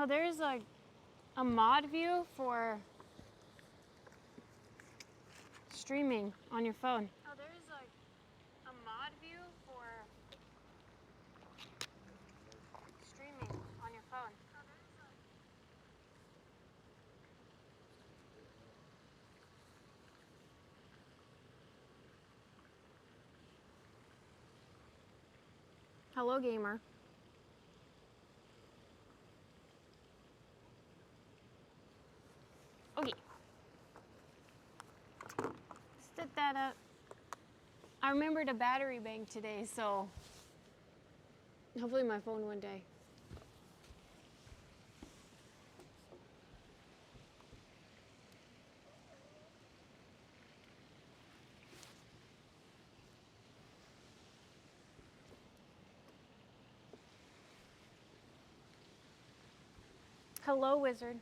Oh, there's a mod view for streaming on your phone. Oh, there's a mod view for streaming on your phone. Hello, gamer. Okay. Set that up. I remembered a battery bank today, so hopefully my phone one day. Hello, wizard.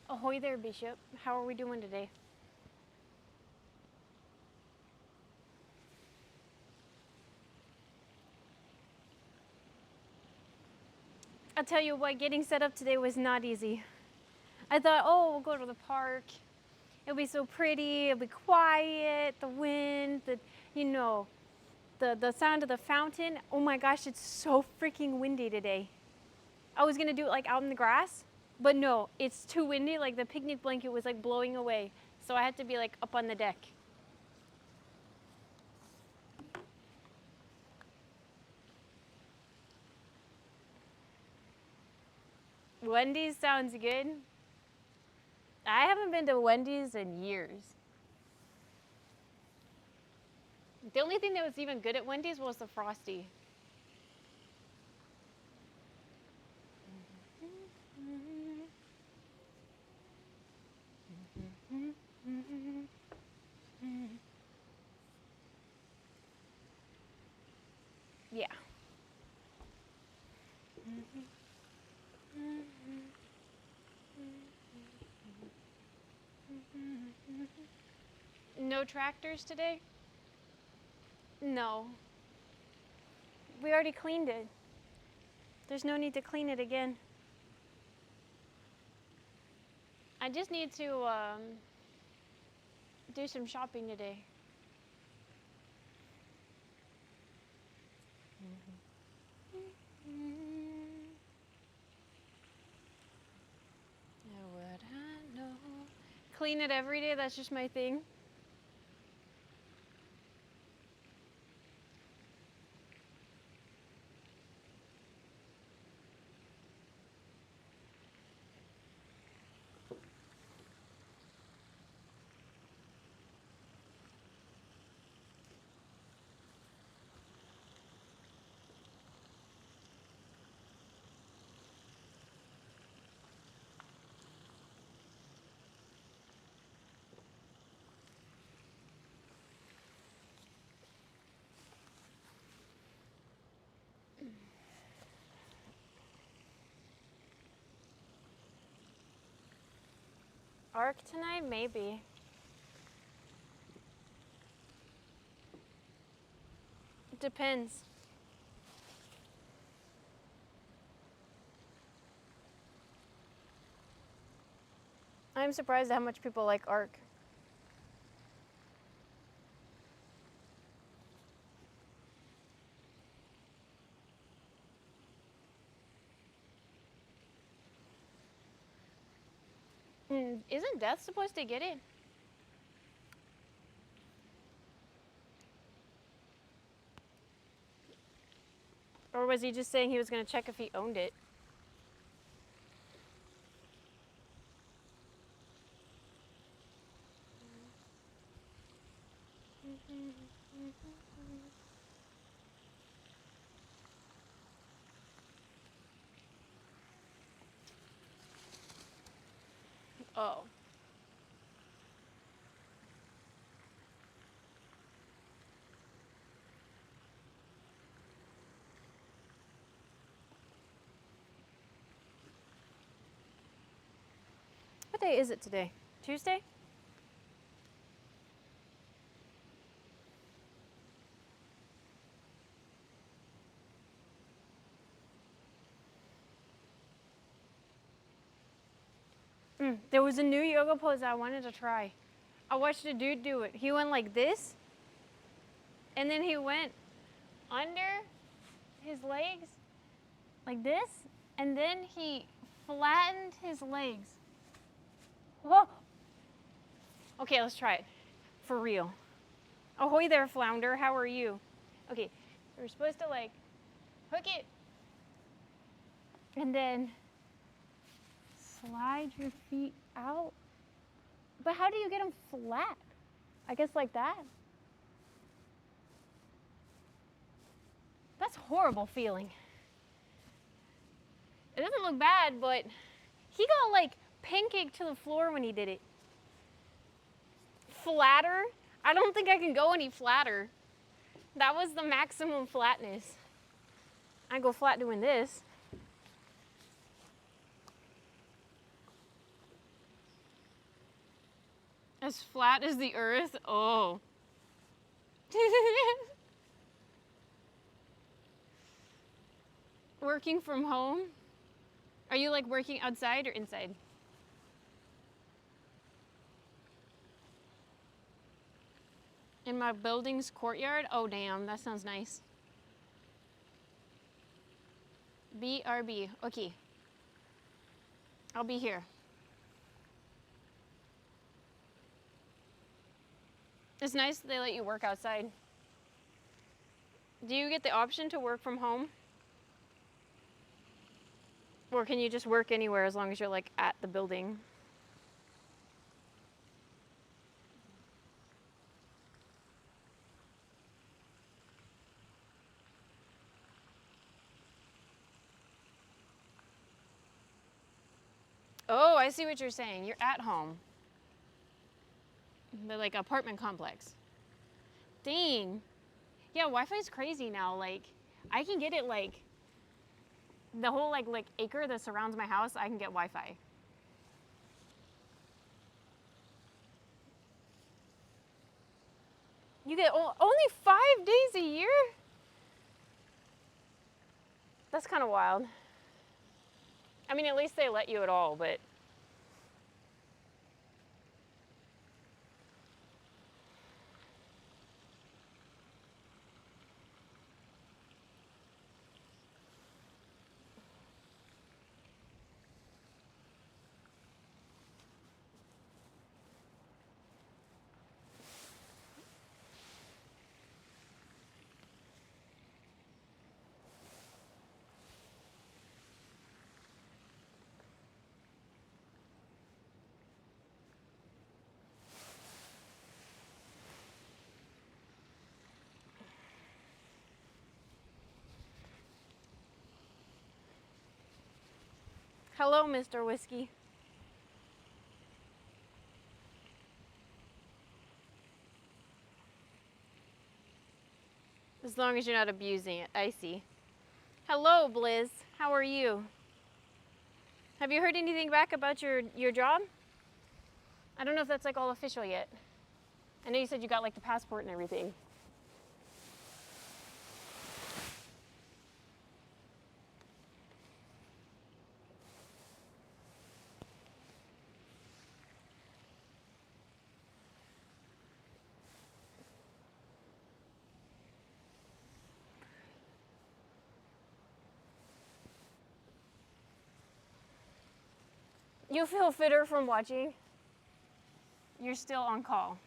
Ahoy there, Bishop. How are we doing today? I'll tell you what, getting set up today was not easy. I thought, oh, we'll go to the park. It'll be so pretty, it'll be quiet, the wind, the sound of the fountain. Oh my gosh, it's so freaking windy today. I was gonna do it like out in the grass, but no, it's too windy. Like the picnic blanket was like blowing away. So I had to be like up on the deck. Wendy's sounds good. I haven't been to Wendy's in years. The only thing that was even good at Wendy's was the Frosty. Yeah. No tractors today? No. We already cleaned it. There's no need to clean it again. I just need to do some shopping today. Now what I know. Clean it every day, that's just my thing. Arc tonight? Maybe. It depends. I'm surprised at how much people like Arc. Isn't Death supposed to get it? Or was he just saying he was going to check if he owned it? Oh. What day is it today? Tuesday? There was a new yoga pose I wanted to try. I watched a dude do it. He went like this, and then he went under his legs like this, and then he flattened his legs. Whoa! Okay, let's try it. For real. Ahoy there, flounder. How are you? Okay, we're supposed to like hook it and then slide your feet out. But how do you get them flat? I guess like that. That's a horrible feeling. It doesn't look bad, but he got like pancaked to the floor when he did it. Flatter? I don't think I can go any flatter. That was the maximum flatness. I go flat doing this. As flat as the earth? Oh. Working from home? Are you like working outside or inside? In my building's courtyard? Oh damn, that sounds nice. BRB, okay. I'll be here. It's nice that they let you work outside. Do you get the option to work from home? Or can you just work anywhere as long as you're like at the building? Oh, I see what you're saying. You're at home. The like apartment complex. Dang. Yeah, Wi-Fi is crazy now. Like, I can get it like the whole like acre that surrounds my house. I can get Wi-Fi. You get only 5 days a year? That's kind of wild. I mean, at least they let you at all, but. Hello, Mr. Whiskey. As long as you're not abusing it, I see. Hello, Blizz. How are you? Have you heard anything back about your job? I don't know if that's like all official yet. I know you said you got like the passport and everything. You feel fitter from watching? You're still on call.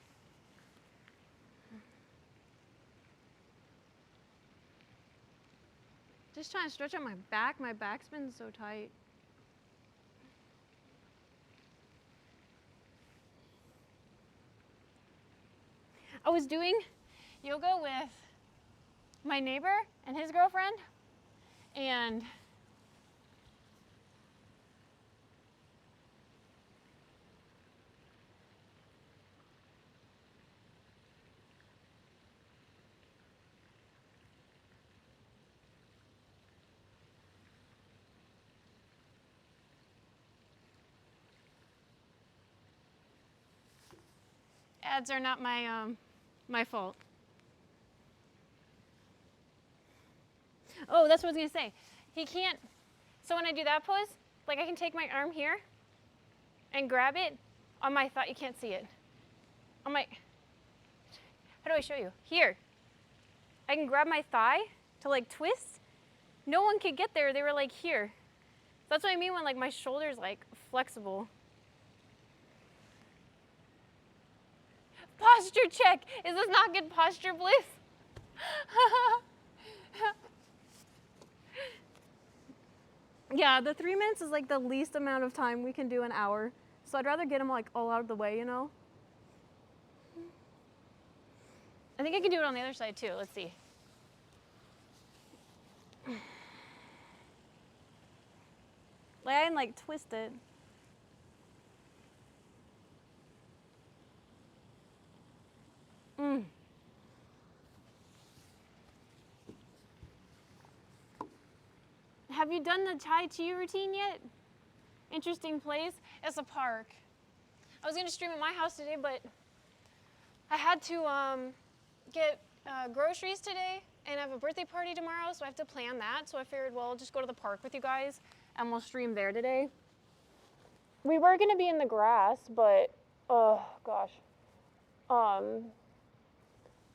Just trying to stretch out my back. My back's been so tight. I was doing yoga with my neighbor and his girlfriend, and ads are not my fault. Oh, that's what I was gonna say. He can't. So when I do that pose, like I can take my arm here, and grab it on my thigh. You can't see it. On my, how do I show you? Here. I can grab my thigh to like twist. No one could get there. They were like here. That's what I mean when like my shoulder's like flexible. Posture check. Is this not good posture, Bliss? Yeah, the 3 minutes is like the least amount of time we can do an hour. So I'd rather get them like all out of the way, you know? I think I can do it on the other side too. Let's see. Like I can like twist it. Have you done the Tai Chi routine yet? Interesting place. It's a park. I was gonna stream at my house today, but I had to get groceries today and I have a birthday party tomorrow, so I have to plan that. So I figured, well, I'll just go to the park with you guys and we'll stream there today. We were gonna be in the grass, but oh gosh.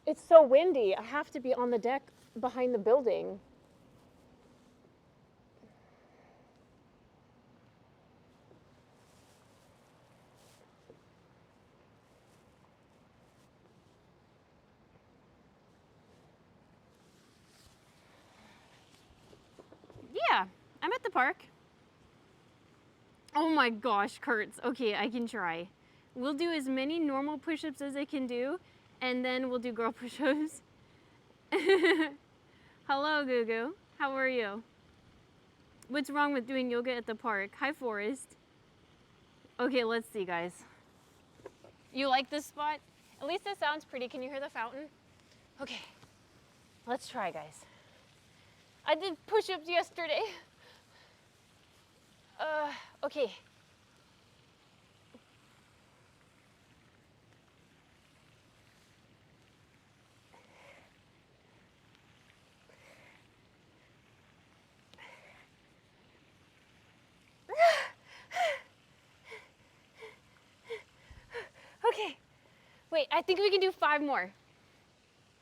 It's so windy. I have to be on the deck behind the building. Yeah, I'm at the park. Oh my gosh, Kurtz. Okay, I can try. We'll do as many normal push-ups as I can do, and then we'll do girl push-ups. Hello, Gugu. How are you? What's wrong with doing yoga at the park? Hi, Forrest. Okay, let's see, guys. You like this spot? At least it sounds pretty. Can you hear the fountain? Okay, let's try, guys. I did push-ups yesterday. Okay. Okay. Wait, I think we can do 5 more.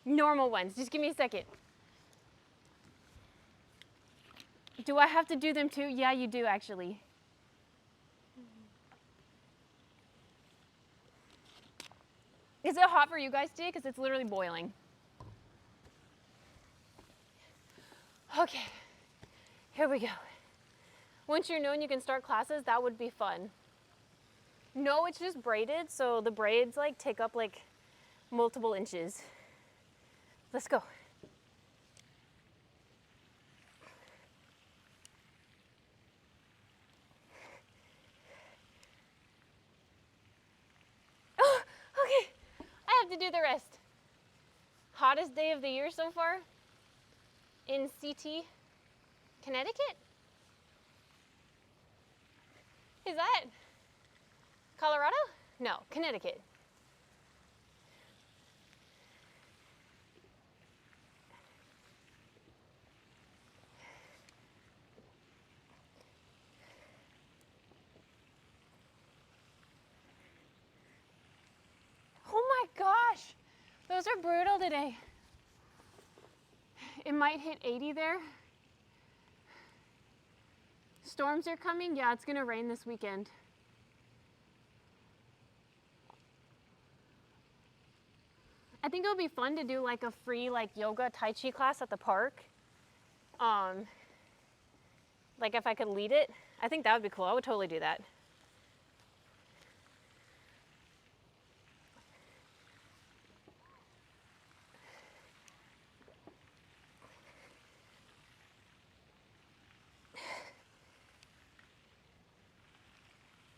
Normal ones. Just give me a second. Do I have to do them too? Yeah, you do actually. Is it hot for you guys today? Because it's literally boiling. Okay, here we go. Once you're known you can start classes, that would be fun. No, it's just braided, so the braids like take up like multiple inches. Let's go. Oh, okay, I have to do the rest. Hottest day of the year so far in CT, Connecticut? Is that Colorado? No, Connecticut. Oh my gosh, those are brutal today. It might hit 80 there. Storms are coming. Yeah, it's gonna rain this weekend. I think it would be fun to do like a free like yoga Tai Chi class at the park. Like if I could lead it, I think that would be cool. I would totally do that.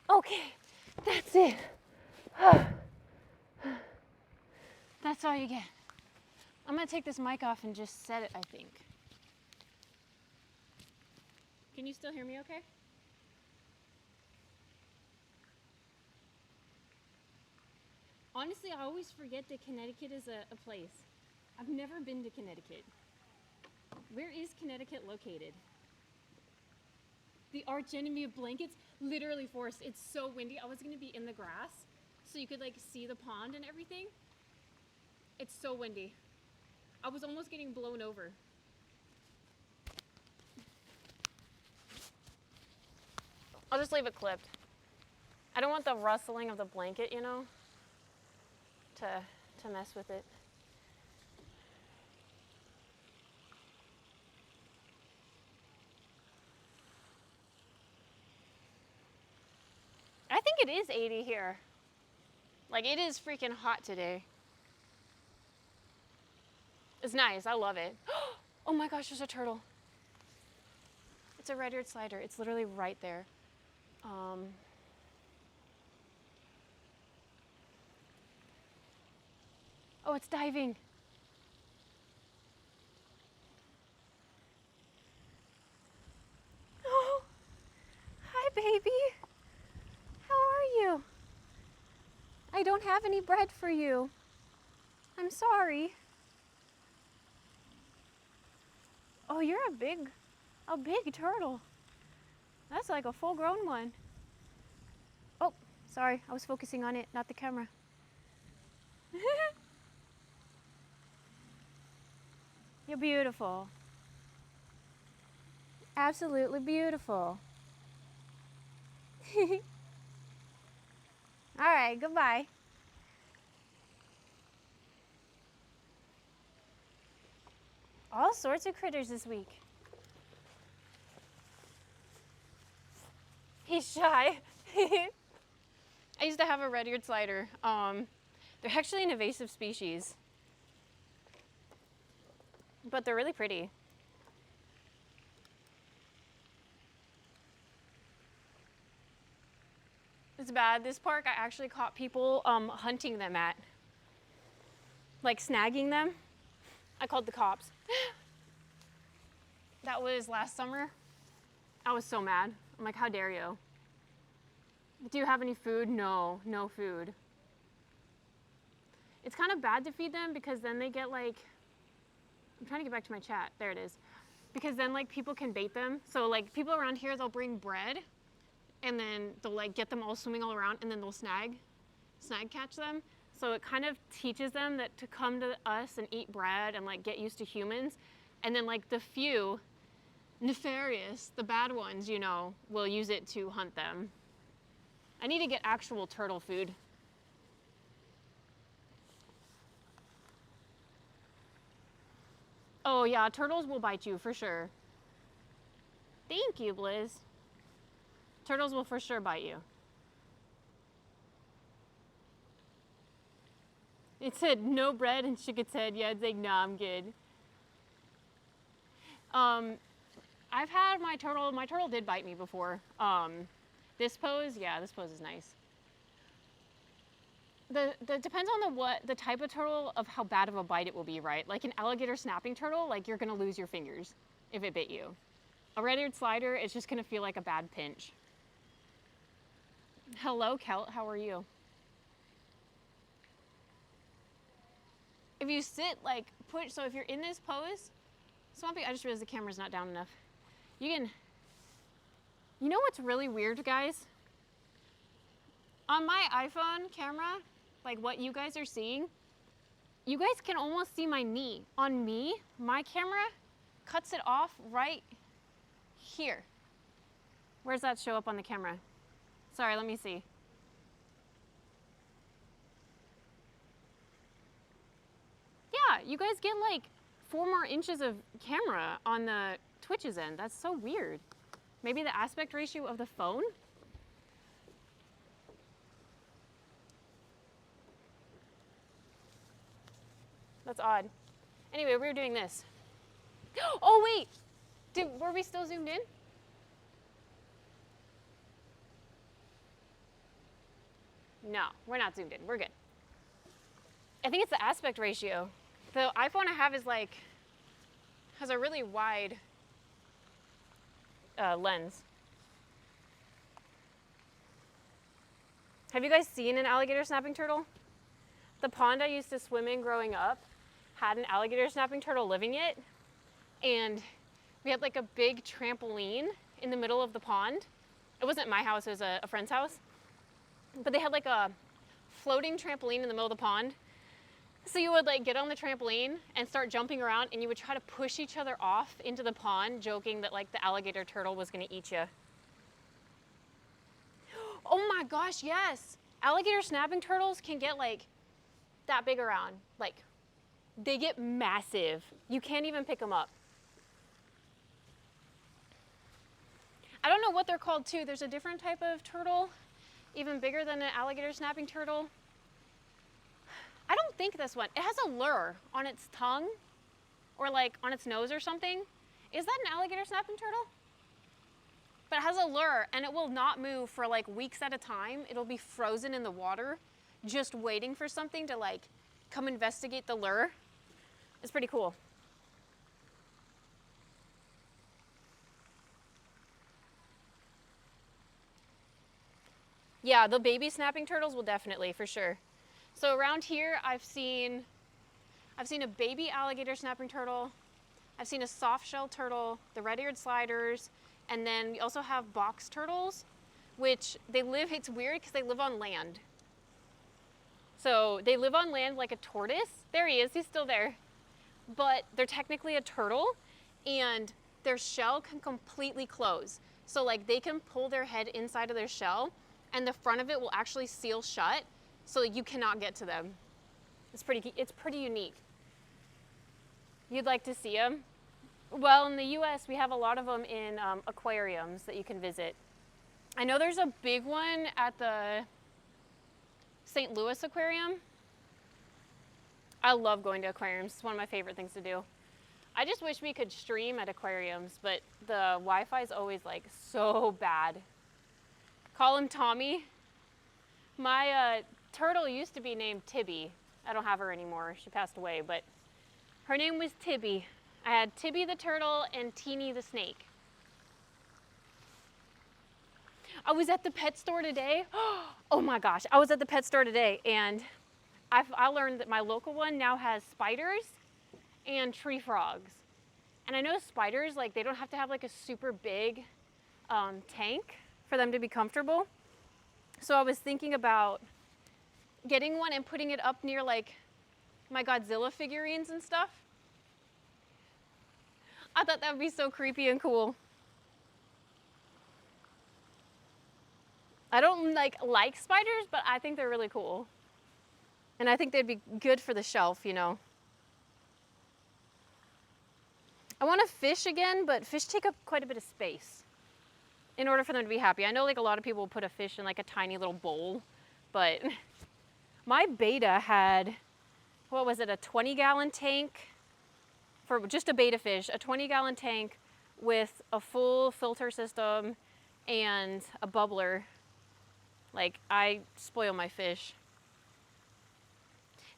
Okay, that's it. That's all you get. I'm gonna take this mic off and just set it, I think. Can you still hear me okay? Honestly, I always forget that Connecticut is a place. I've never been to Connecticut. Where is Connecticut located? the arch enemy of blankets, literally Forrest, it's so windy. I was gonna be in the grass so you could like see the pond and everything. It's so windy. I was almost getting blown over. I'll just leave it clipped. I don't want the rustling of the blanket, you know, to mess with it. I think it is 80 here. Like, it is freaking hot today. It's nice, I love it. Oh my gosh, there's a turtle. It's a red-eared slider. It's literally right there. Oh, it's diving. Oh, hi, baby. How are you? I don't have any bread for you. I'm sorry. Oh, you're a big turtle. That's like a full-grown one. Oh, sorry. I was focusing on it, not the camera. You're beautiful. Absolutely beautiful. All right, goodbye. All sorts of critters this week. He's shy. I used to have a red-eared slider. They're actually an invasive species, but they're really pretty. It's bad. This park, I actually caught people hunting them at, like snagging them. I called the cops. That was last summer. I was so mad. I'm like, how dare you? Do you have any food? No, no food. It's kind of bad to feed them because then they get like, I'm trying to get back to my chat. There it is. Because then like people can bait them. So like people around here, they'll bring bread and then they'll like get them all swimming all around and then they'll snag catch them. So it kind of teaches them that to come to us and eat bread and like get used to humans. And then like the few nefarious, the bad ones, you know, will use it to hunt them. I need to get actual turtle food. Oh yeah, turtles will bite you for sure. Thank you, Blizz. Turtles will for sure bite you. It said no bread and shook its head. Yeah, it's like, nah, I'm good. I've had my turtle did bite me before. This pose, yeah, this pose is nice. The depends on the type of turtle of how bad of a bite it will be, right? Like an alligator snapping turtle, like you're gonna lose your fingers if it bit you. A red-eared slider, it's just gonna feel like a bad pinch. Hello, Kelt, how are you? If you sit like so if you're in this pose, Swampy, I just realized the camera's not down enough. You know what's really weird, guys? On my iPhone camera, like what you guys are seeing, you guys can almost see my knee. On me, my camera cuts it off right here. Where's that show up on the camera? Sorry, let me see. Yeah, you guys get like 4 more inches of camera on the Twitch's end. That's so weird. Maybe the aspect ratio of the phone? That's odd. Anyway, we were doing this. Oh wait, were we still zoomed in? No, we're not zoomed in, we're good. I think it's the aspect ratio. The iPhone I have is like, has a really wide lens. Have you guys seen an alligator snapping turtle? The pond I used to swim in growing up had an alligator snapping turtle living it, and we had like a big trampoline in the middle of the pond. It wasn't my house, it was a friend's house. But they had like a floating trampoline in the middle of the pond. So you would like get on the trampoline and start jumping around, and you would try to push each other off into the pond, joking that like the alligator turtle was gonna eat you. Oh my gosh, yes. Alligator snapping turtles can get like that big around. Like they get massive. You can't even pick them up. I don't know what they're called too. There's a different type of turtle, even bigger than an alligator snapping turtle. I don't think this one, it has a lure on its tongue or like on its nose or something. Is that an alligator snapping turtle? But it has a lure and it will not move for like weeks at a time. It'll be frozen in the water, just waiting for something to like come investigate the lure. It's pretty cool. Yeah, the baby snapping turtles will definitely, for sure. So around here, I've seen a baby alligator snapping turtle. I've seen a soft shell turtle, the red-eared sliders, and then we also have box turtles, which they live, it's weird because they live on land. So they live on land like a tortoise. There he is, he's still there. But they're technically a turtle, and their shell can completely close. So like they can pull their head inside of their shell, and the front of it will actually seal shut, so you cannot get to them. It's pretty unique. You'd like to see them? Well, in the US, we have a lot of them in aquariums that you can visit. I know there's a big one at the St. Louis Aquarium. I love going to aquariums. It's one of my favorite things to do. I just wish we could stream at aquariums, but the Wi-Fi is always like so bad. Call him Tommy. My turtle used to be named Tibby. I don't have her anymore. She passed away, but her name was Tibby. I had Tibby the turtle and Teeny the snake. I was at the pet store today. Oh my gosh, I was at the pet store today and I learned that my local one now has spiders and tree frogs. And I know spiders, like they don't have to have like a super big tank for them to be comfortable. So I was thinking about getting one and putting it up near like my Godzilla figurines and stuff. I thought that would be so creepy and cool. I don't like spiders, but I think they're really cool. And I think they'd be good for the shelf, you know. I want to fish again, but fish take up quite a bit of space in order for them to be happy. I know like a lot of people put a fish in like a tiny little bowl, but my beta had, what was it, a 20-gallon tank for just a beta fish, a 20-gallon tank with a full filter system and a bubbler. Like, I spoil my fish.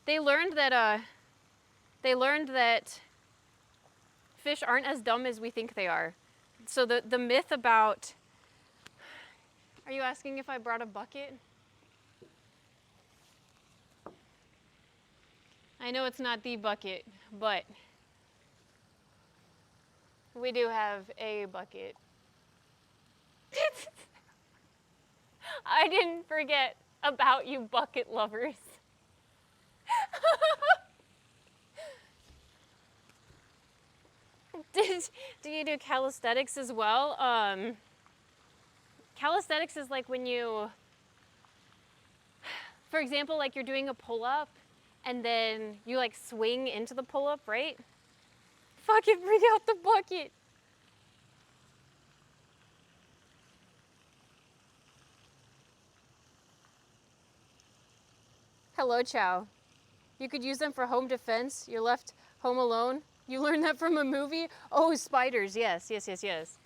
They learned that fish aren't as dumb as we think they are. So the myth about, are you asking if I brought a bucket? I know it's not the bucket, but we do have a bucket. I didn't forget about you bucket lovers. Do you do calisthenics as well? Calisthenics is like when you, for example, like you're doing a pull-up and then you like swing into the pull-up, right? Fucking bring out the bucket. Hello, Chow. You could use them for home defense. You're left home alone. You learned that from a movie? Oh, spiders. Yes, yes, yes, yes.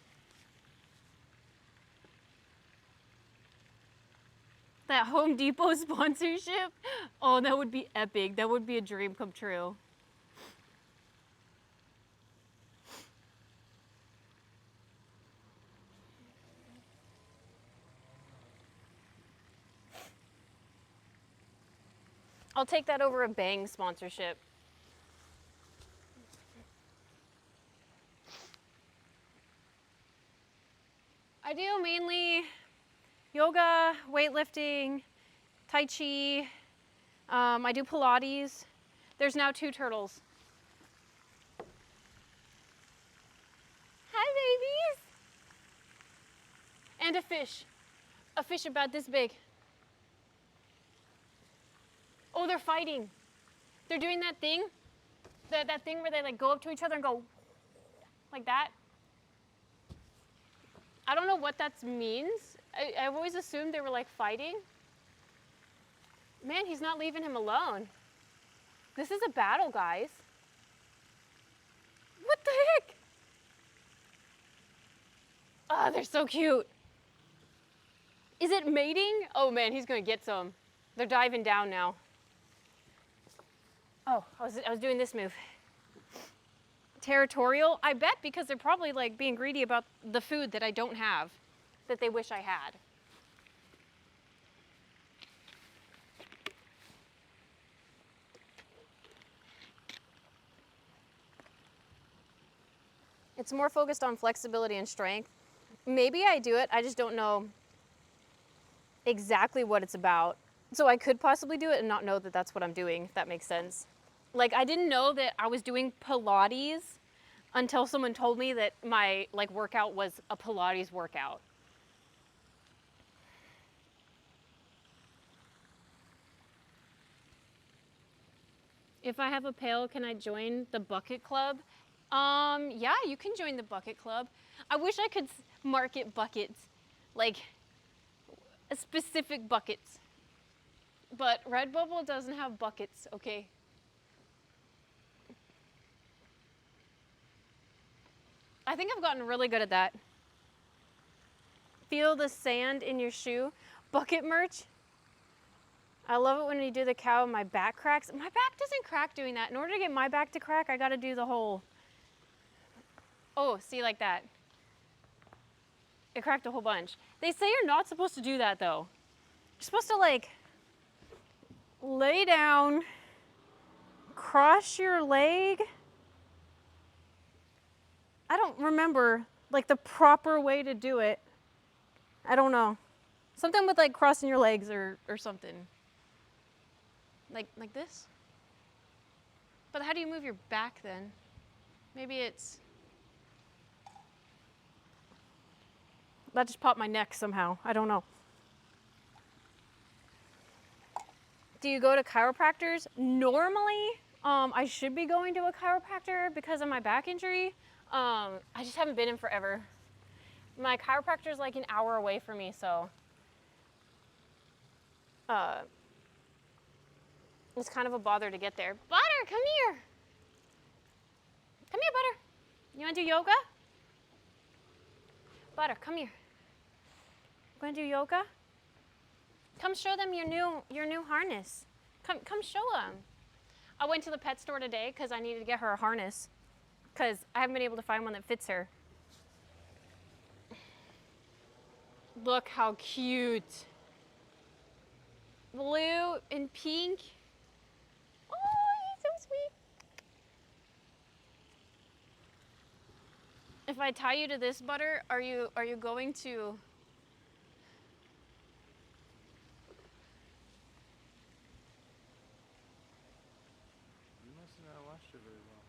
That Home Depot sponsorship? Oh, that would be epic. That would be a dream come true. I'll take that over a Bang sponsorship. I do mainly yoga, weightlifting, Tai Chi. I do Pilates. There's now 2 turtles. Hi, babies. And a fish. A fish about this big. Oh, they're fighting. They're doing that thing. That thing where they like go up to each other and go like that. I don't know what that means. I've always assumed they were like fighting. Man, he's not leaving him alone. This is a battle, guys. What the heck? Oh, they're so cute. Is it mating? Oh man, he's gonna get some. They're diving down now. Oh, I was doing this move. Territorial? I bet because they're probably like being greedy about the food that I don't have, that they wish I had. It's more focused on flexibility and strength. Maybe I do it, I just don't know exactly what it's about. So I could possibly do it and not know that that's what I'm doing, if that makes sense. Like I didn't know that I was doing Pilates until someone told me that my like workout was a Pilates workout. If I have a pail, can I join the bucket club? Yeah, you can join the bucket club. I wish I could market buckets, like specific buckets. But Redbubble doesn't have buckets, okay? I think I've gotten really good at that. Feel the sand in your shoe. Bucket merch. I love it when you do the cow and my back cracks. My back doesn't crack doing that. In order to get my back to crack, I gotta do the whole, oh, see, like that. It cracked a whole bunch. They say you're not supposed to do that though. You're supposed to like lay down, cross your leg. I don't remember like the proper way to do it. I don't know. Something with like crossing your legs or something. Like this? But how do you move your back then? Maybe it's... That just popped my neck somehow. I don't know. Do you go to chiropractors? Normally, I should be going to a chiropractor because of my back injury. I just haven't been in forever. My chiropractor's like an hour away from me, so it's kind of a bother to get there. Butter, come here. Come here, Butter. You want to do yoga? Butter, come here. Going to do yoga? Come show them your new harness. Come show them. I went to the pet store today because I needed to get her a harness because I haven't been able to find one that fits her. Look how cute. Blue and pink. Oh, he's so sweet. If I tie you to this, Butter, are you going to... You must not watch it very well.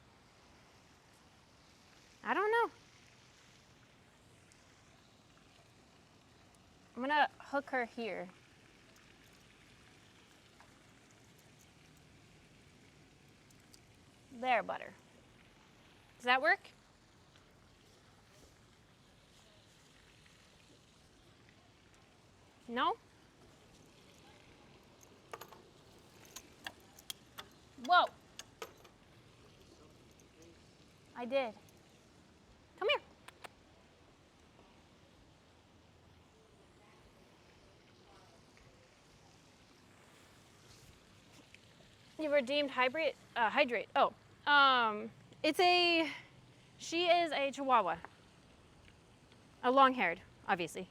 I don't know. I'm gonna hook her here. There, Butter. Does that work? No? Whoa. I did. Come here. You redeemed hydrate. Oh, she is a Chihuahua. A long-haired, obviously.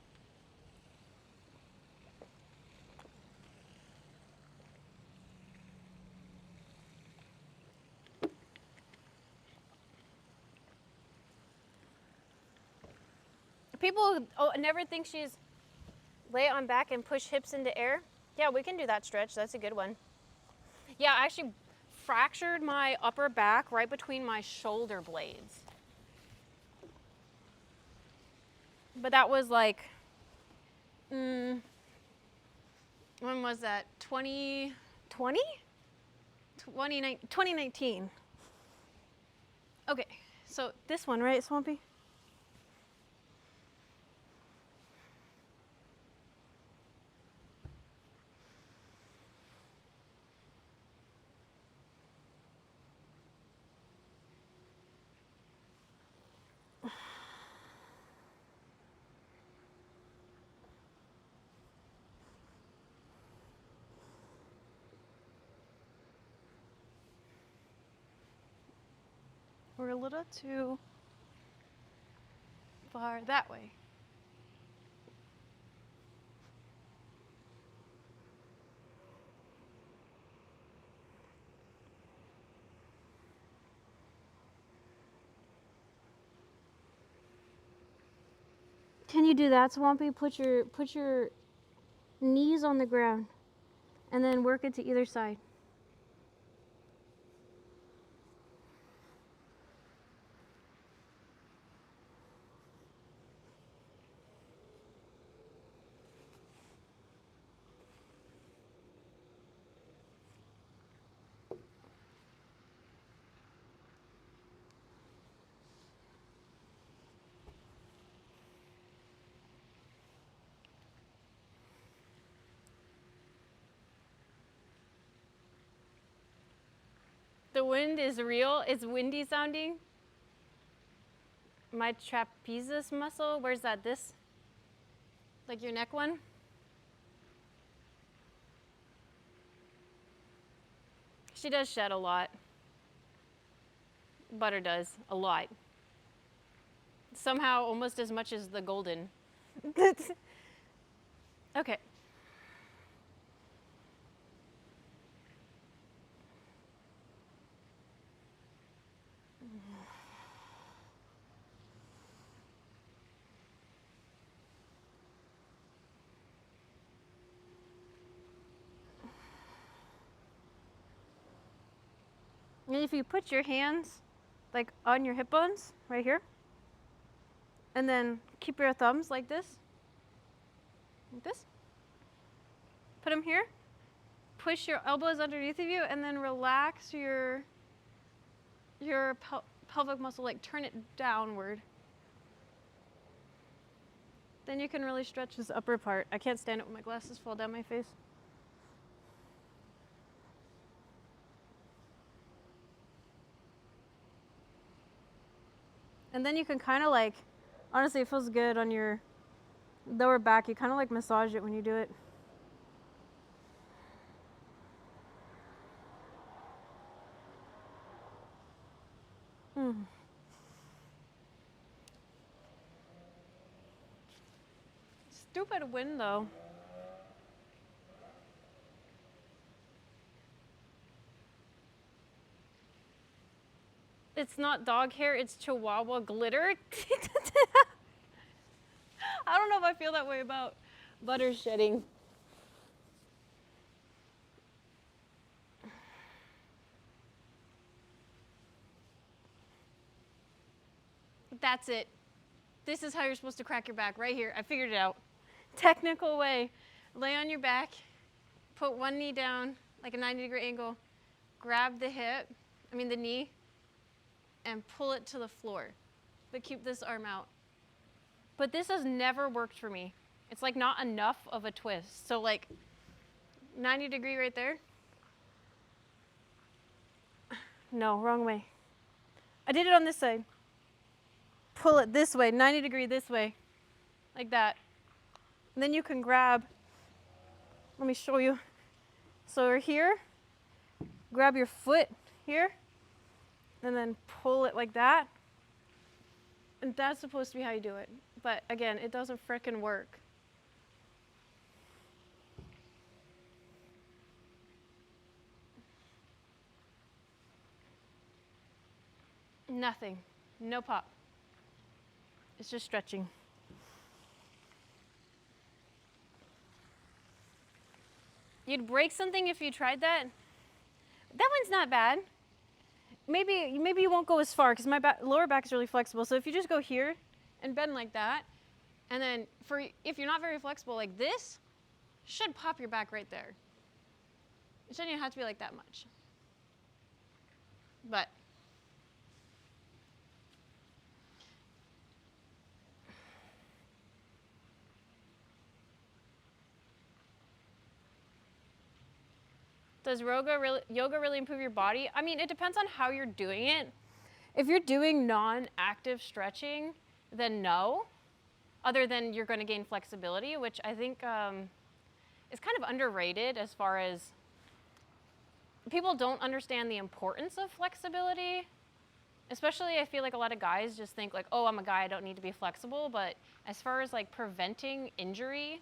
people never think she's lay on back and push hips into air. Yeah, we can do that stretch. That's a good one. Yeah, I actually fractured my upper back right between my shoulder blades. But that was like, when was that? 2020? 2019. Okay, so this one, right, Swampy? We're a little too far that way. Can you do that, Swampy? Put your knees on the ground and then work it to either side. The wind is real. It's windy sounding. My trapezius muscle, where's that? This? Like your neck one? She does shed a lot. Butter does a lot. Somehow almost as much as the golden. Okay. And if you put your hands like on your hip bones right here, and then keep your thumbs like this, put them here, push your elbows underneath of you, and then relax your pelvic muscle, like turn it downward. Then you can really stretch this upper part. I can't stand it when my glasses fall down my face. And then you can kind of like, honestly, it feels good on your lower back. You kind of like massage it when you do it. Stupid wind though. It's not dog hair, it's Chihuahua glitter. I don't know if I feel that way about butter shedding. That's it. This is how you're supposed to crack your back, right here. I figured it out. Technical way. Lay on your back, put one knee down, like a 90-degree angle, grab the knee, and pull it to the floor. But keep this arm out. But this has never worked for me. It's like not enough of a twist. So like 90 degree right there. No, wrong way. I did it on this side. Pull it this way, 90 degree this way, like that. And then you can grab, let me show you. So we're here, grab your foot here, and then pull it like that. And that's supposed to be how you do it. But again, it doesn't frickin' work. Nothing, no pop. It's just stretching. You'd break something if you tried that. That one's not bad. Maybe you won't go as far because my lower back is really flexible. So if you just go here and bend like that, and then if you're not very flexible like this, should pop your back right there. It shouldn't even have to be like that much. But does yoga really improve your body? I mean, it depends on how you're doing it. If you're doing non-active stretching, then no. Other than you're going to gain flexibility, which I think is kind of underrated as far as people don't understand the importance of flexibility. Especially, I feel like a lot of guys just think like, oh, I'm a guy, I don't need to be flexible. But as far as like preventing injury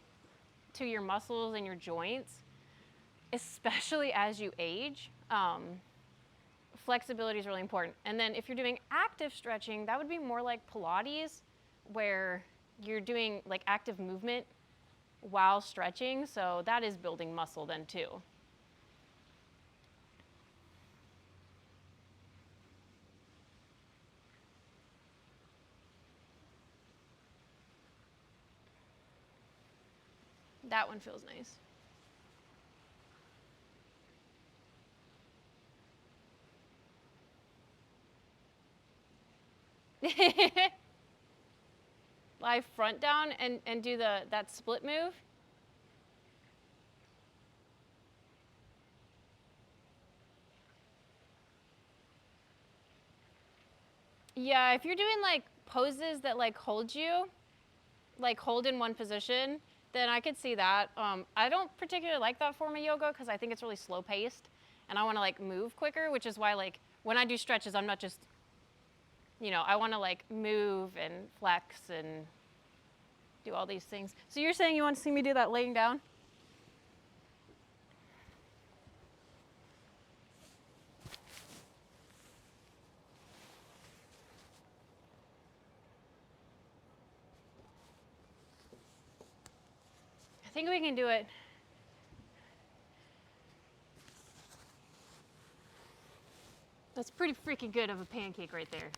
to your muscles and your joints, especially as you age, flexibility is really important. And then if you're doing active stretching, that would be more like Pilates, where you're doing like active movement while stretching. So that is building muscle then too. That one feels nice. Lie front down and do that split move. Yeah, if you're doing like poses that like hold you, like hold in one position, then I could see that. I don't particularly like that form of yoga because I think it's really slow paced and I want to like move quicker, which is why like when I do stretches, I'm not just, I want to like move and flex and do all these things. So you're saying you want to see me do that laying down? I think we can do it. That's pretty freaking good of a pancake right there.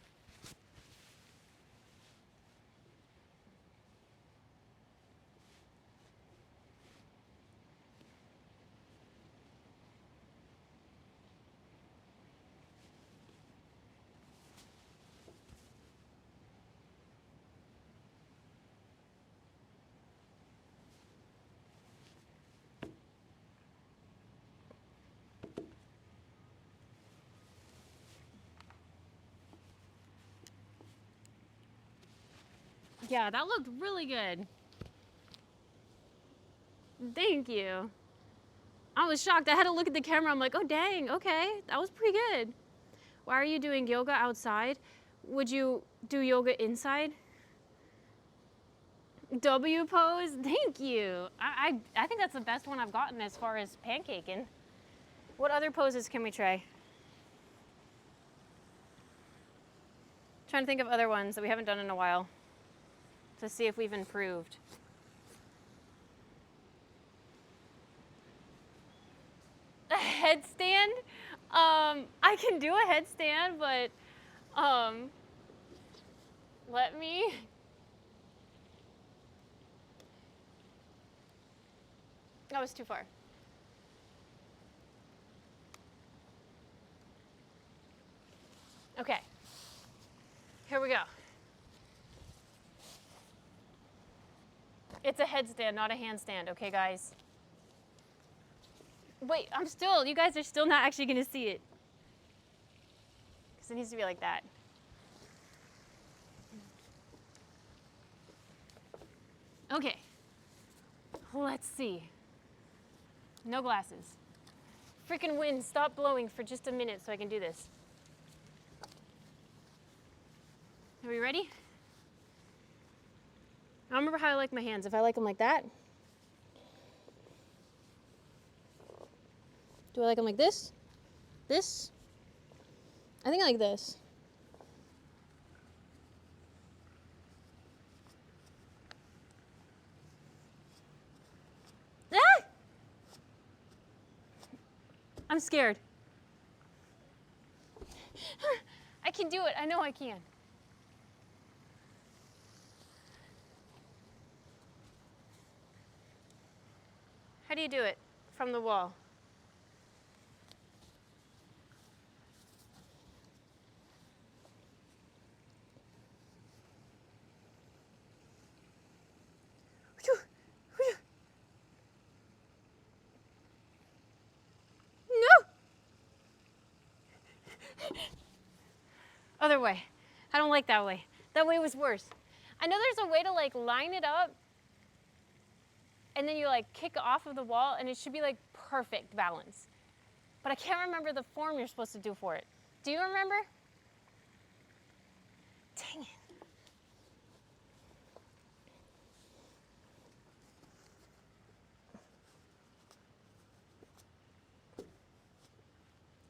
Yeah, that looked really good. Thank you. I was shocked. I had to look at the camera. I'm like, oh, dang, okay, that was pretty good. Why are you doing yoga outside? Would you do yoga inside? W pose? Thank you. I think that's the best one I've gotten as far as pancaking. What other poses can we try? Trying to think of other ones that we haven't done in a while to see if we've improved. A headstand? I can do a headstand, but let me. That was too far. Okay. Here we go. It's a headstand, not a handstand, okay, guys? Wait, you guys are still not actually gonna see it. Because it needs to be like that. Okay. Let's see. No glasses. Freaking wind, stop blowing for just a minute so I can do this. Are we ready? I don't remember how I like my hands. If I like them like that. Do I like them like this? This? I think I like this. Ah! I'm scared. I can do it. I know I can. How do you do it from the wall? No! Other way. I don't like that way. That way was worse. I know there's a way to like line it up and then you like kick off of the wall and it should be like perfect balance. But I can't remember the form you're supposed to do for it. Do you remember? Dang it.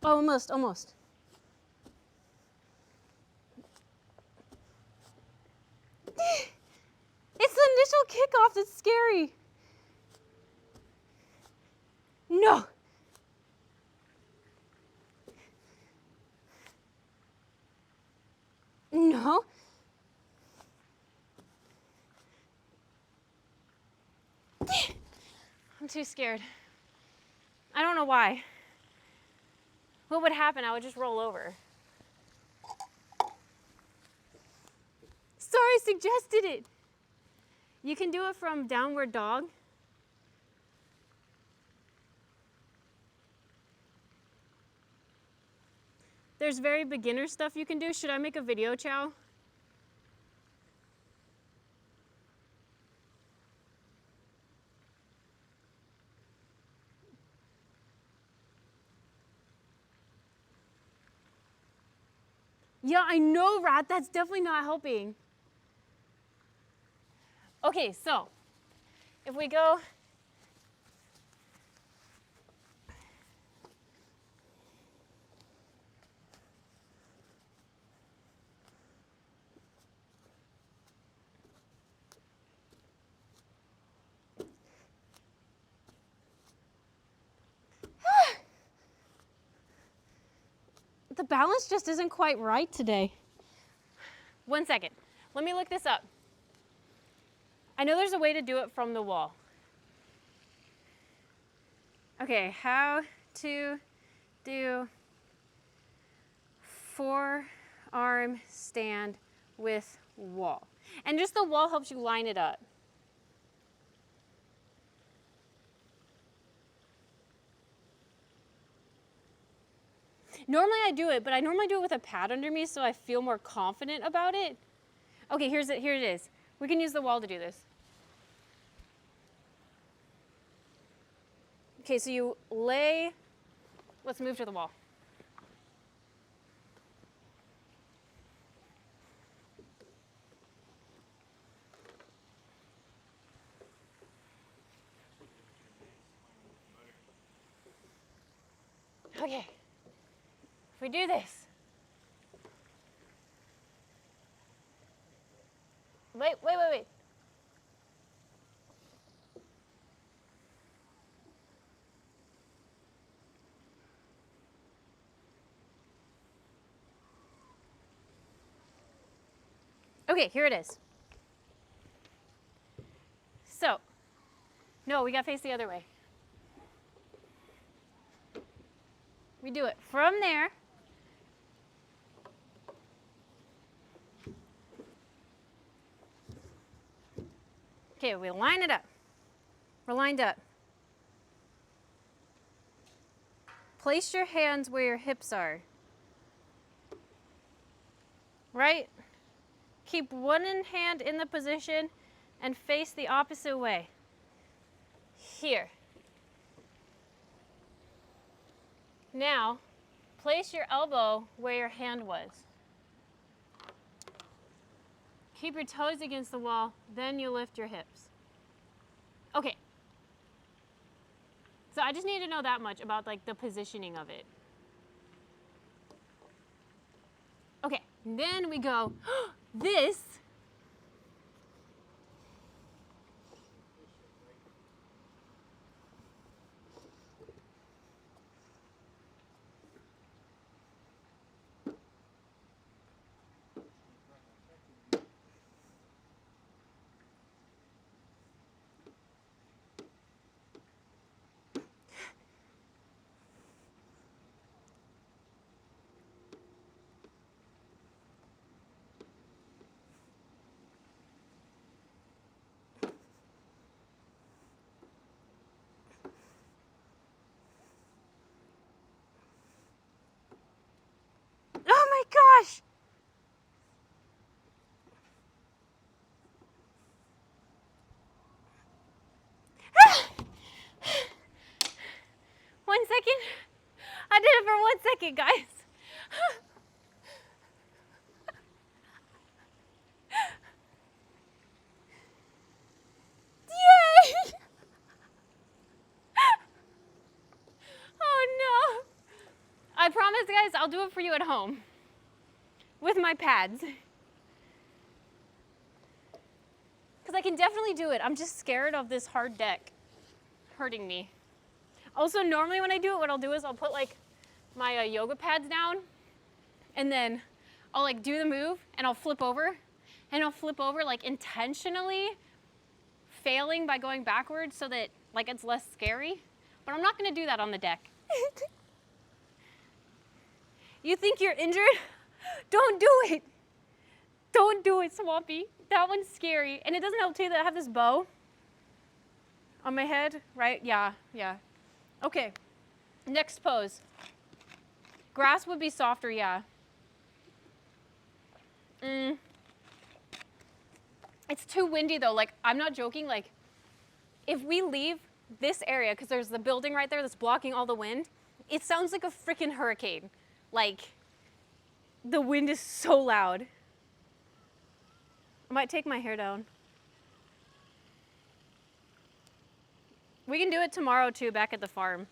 Almost, almost. It's the initial kickoff that's scary. No. No. I'm too scared. I don't know why. What would happen? I would just roll over. Sorry, I suggested it. You can do it from downward dog. There's very beginner stuff you can do. Should I make a video, Chow? Yeah, I know, Rat. That's definitely not helping. Okay, so if we go the balance just isn't quite right today. 1 second. Let me look this up. I know there's a way to do it from the wall. Okay, how to do forearm stand with wall. And just the wall helps you line it up. Normally I do it, but I normally do it with a pad under me so I feel more confident about it. Okay, here it is. We can use the wall to do this. Okay, so you lay, let's move to the wall. Okay, if we do this. Wait. Okay, here it is. So, no, we got to face the other way. We do it from there. Okay, we line it up. We're lined up. Place your hands where your hips are. Right? Keep one hand in the position and face the opposite way. Here. Now, place your elbow where your hand was. Keep your toes against the wall, then you lift your hips. Okay. So I just need to know that much about like the positioning of it. Okay, then we go this. 1 second. I did it for 1 second, guys. Yay! Oh no. I promise, guys, I'll do it for you at home with my pads. Because I can definitely do it. I'm just scared of this hard deck hurting me. Also, normally when I do it, what I'll do is I'll put like my yoga pads down, and then I'll like do the move, and I'll flip over, like intentionally failing by going backwards so that like it's less scary. But I'm not gonna do that on the deck. You think you're injured? Don't do it. Don't do it, Swampy. That one's scary. And it doesn't help too that I have this bow on my head, right? Yeah. Okay, next pose. Grass would be softer, yeah. It's too windy though, like I'm not joking, like if we leave this area, because there's the building right there that's blocking all the wind, it sounds like a freaking hurricane. Like, the wind is so loud. I might take my hair down. We can do it tomorrow too, back at the farm.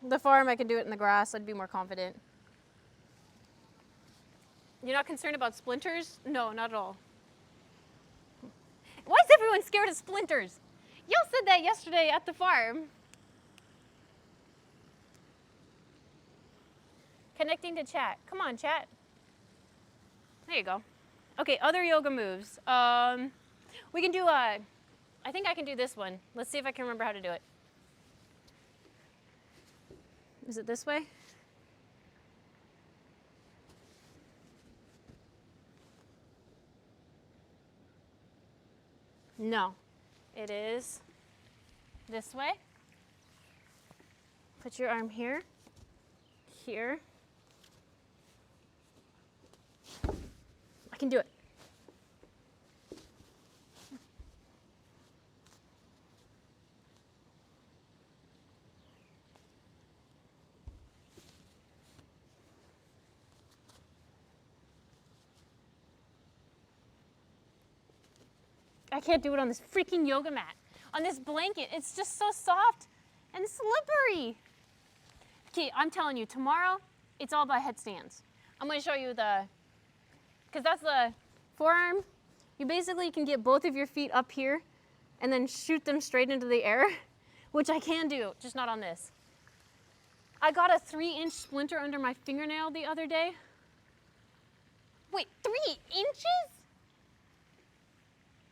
The farm, I can do it in the grass. I'd be more confident. You're not concerned about splinters? No, not at all. Why is everyone scared of splinters? Y'all said that yesterday at the farm. Connecting to chat. Come on, chat. There you go. Okay, other yoga moves. We can do I think I can do this one. Let's see if I can remember how to do it. Is it this way? No, it is this way. Put your arm here, here. I can do it. I can't do it on this freaking yoga mat. On this blanket, it's just so soft and slippery. Okay, I'm telling you, tomorrow, it's all about headstands. I'm gonna show you because that's the forearm. You basically can get both of your feet up here and then shoot them straight into the air, which I can do, just not on this. I got a 3-inch splinter under my fingernail the other day. Wait, 3 inches?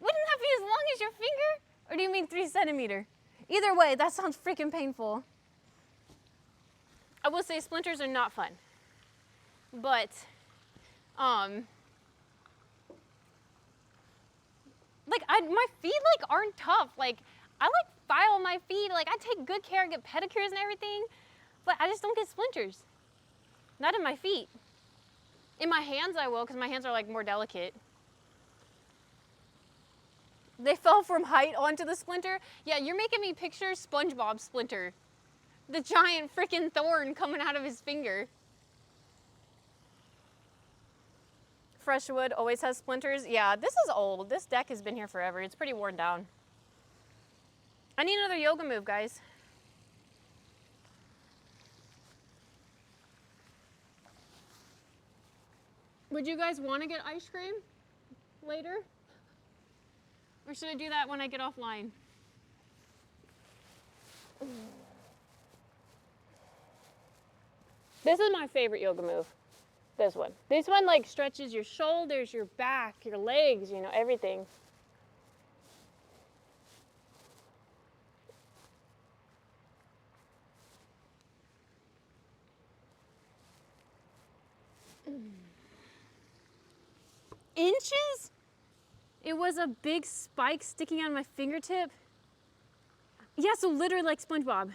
Wouldn't that be as long as your finger? Or do you mean 3 centimeter? Either way, that sounds freaking painful. I will say splinters are not fun. But, my feet, aren't tough. I, file my feet. I take good care and get pedicures and everything. But I just don't get splinters. Not in my feet. In my hands, I will, because my hands are, more delicate. They fell from height onto the splinter. Yeah, you're making me picture SpongeBob Splinter. The giant freaking thorn coming out of his finger. Fresh wood always has splinters. Yeah, this is old. This deck has been here forever. It's pretty worn down. I need another yoga move, guys. Would you guys want to get ice cream later? Or should I do that when I get offline? This is my favorite yoga move. This one. This one stretches your shoulders, your back, your legs, everything. Inches? It was a big spike sticking out of my fingertip. Yeah, so literally like SpongeBob.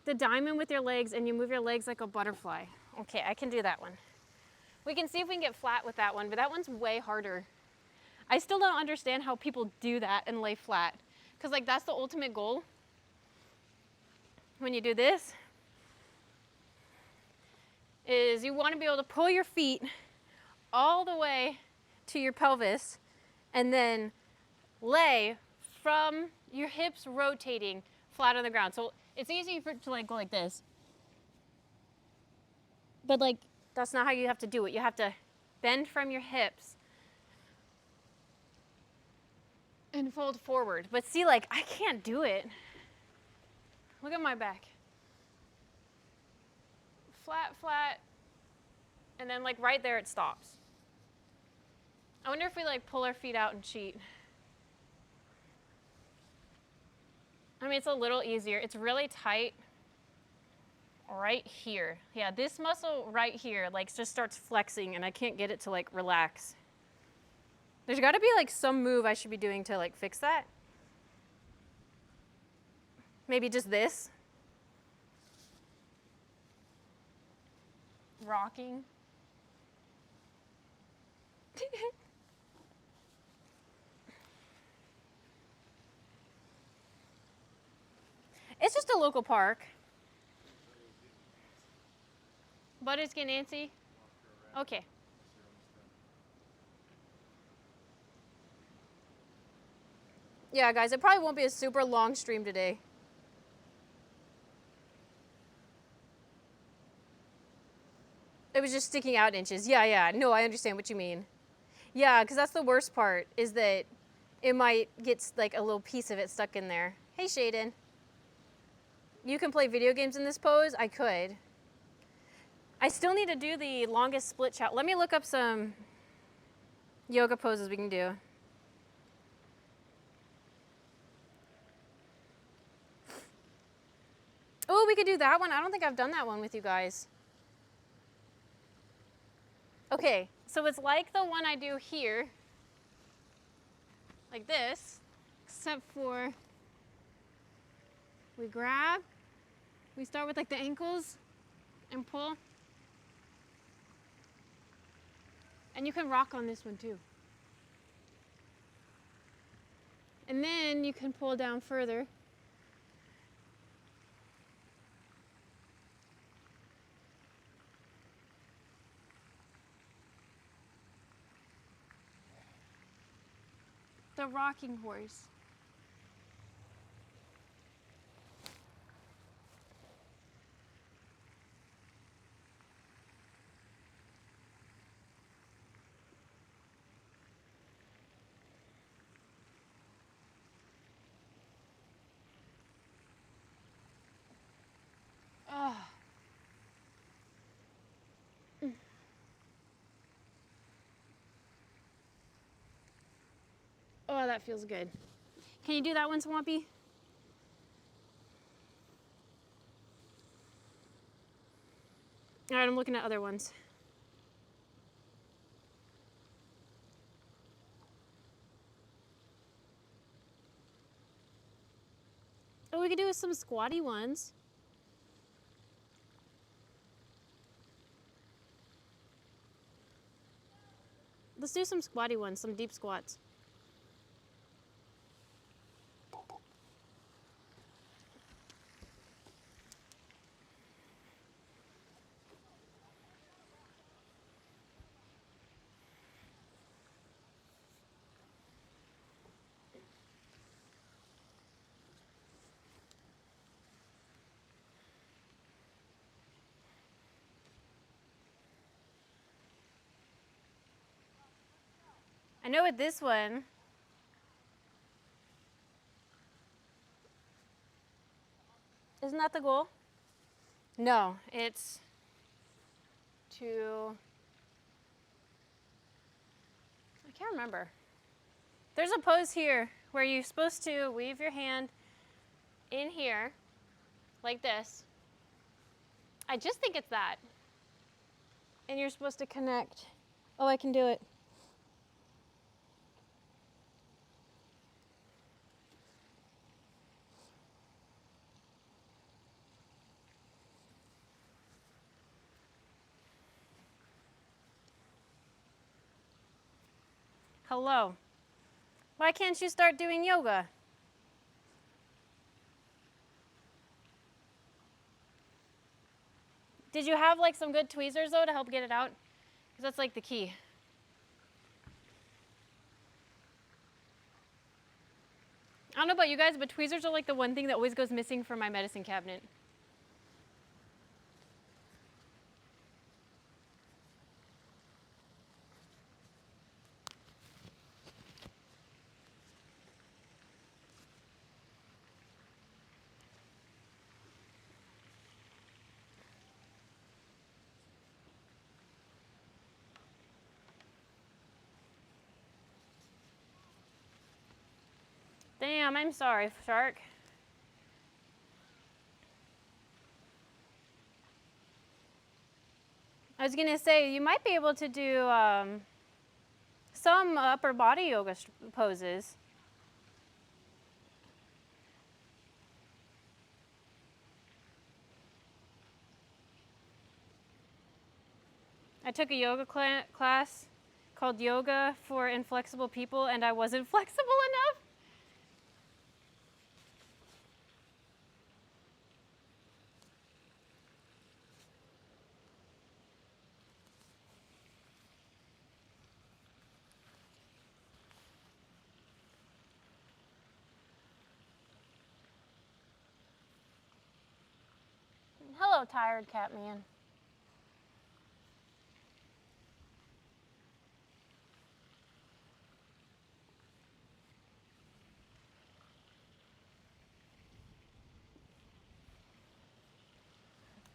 the diamond with your legs and you move your legs like a butterfly. Okay, I can do that one. We can see if we can get flat with that one, but that one's way harder. I still don't understand how people do that and lay flat. Because like that's the ultimate goal. When you do this, is you want to be able to pull your feet all the way to your pelvis and then lay from your hips rotating flat on the ground. So it's easy for it to like go like this. But like that's not how you have to do it. You have to bend from your hips and fold forward. But see, like I can't do it. Look at my back. Flat, flat, and then like right there it stops. I wonder if we like pull our feet out and cheat. I mean, it's a little easier. It's really tight right here. Yeah, this muscle right here like just starts flexing and I can't get it to like relax. There's got to be like some move I should be doing to like fix that. Maybe just this. Rocking. It's just a local park. Butterskin Nancy? Okay. Yeah, guys, it probably won't be a super long stream today. It was just sticking out inches. Yeah. No, I understand what you mean. Yeah, because that's the worst part, is that it might get like a little piece of it stuck in there. Hey, Shaden. You can play video games in this pose? I could. I still need to do the longest split challenge. Let me look up some yoga poses we can do. Oh, we could do that one. I don't think I've done that one with you guys. Okay, so it's like the one I do here, like this, except for we grab, we start with like the ankles and pull. And you can rock on this one too. And then you can pull down further. The rocking horse. Oh. Oh, that feels good. Can you do that one, Swampy? All right, I'm looking at other ones. Oh, we could do some squatty ones. Let's do some squatty ones, some deep squats. I know with this one, isn't that the goal? No, it's to, I can't remember. There's a pose here where you're supposed to weave your hand in here, like this. I just think it's that. And you're supposed to connect. Oh, I can do it. Hello. Why can't you start doing yoga? Did you have like some good tweezers though to help get it out? Because that's like the key. I don't know about you guys, but tweezers are like the one thing that always goes missing from my medicine cabinet. Damn, I'm sorry, Shark. I was gonna say, you might be able to do some upper body yoga poses. I took a yoga class called Yoga for Inflexible People, and I wasn't flexible enough. Hello, tired cat man.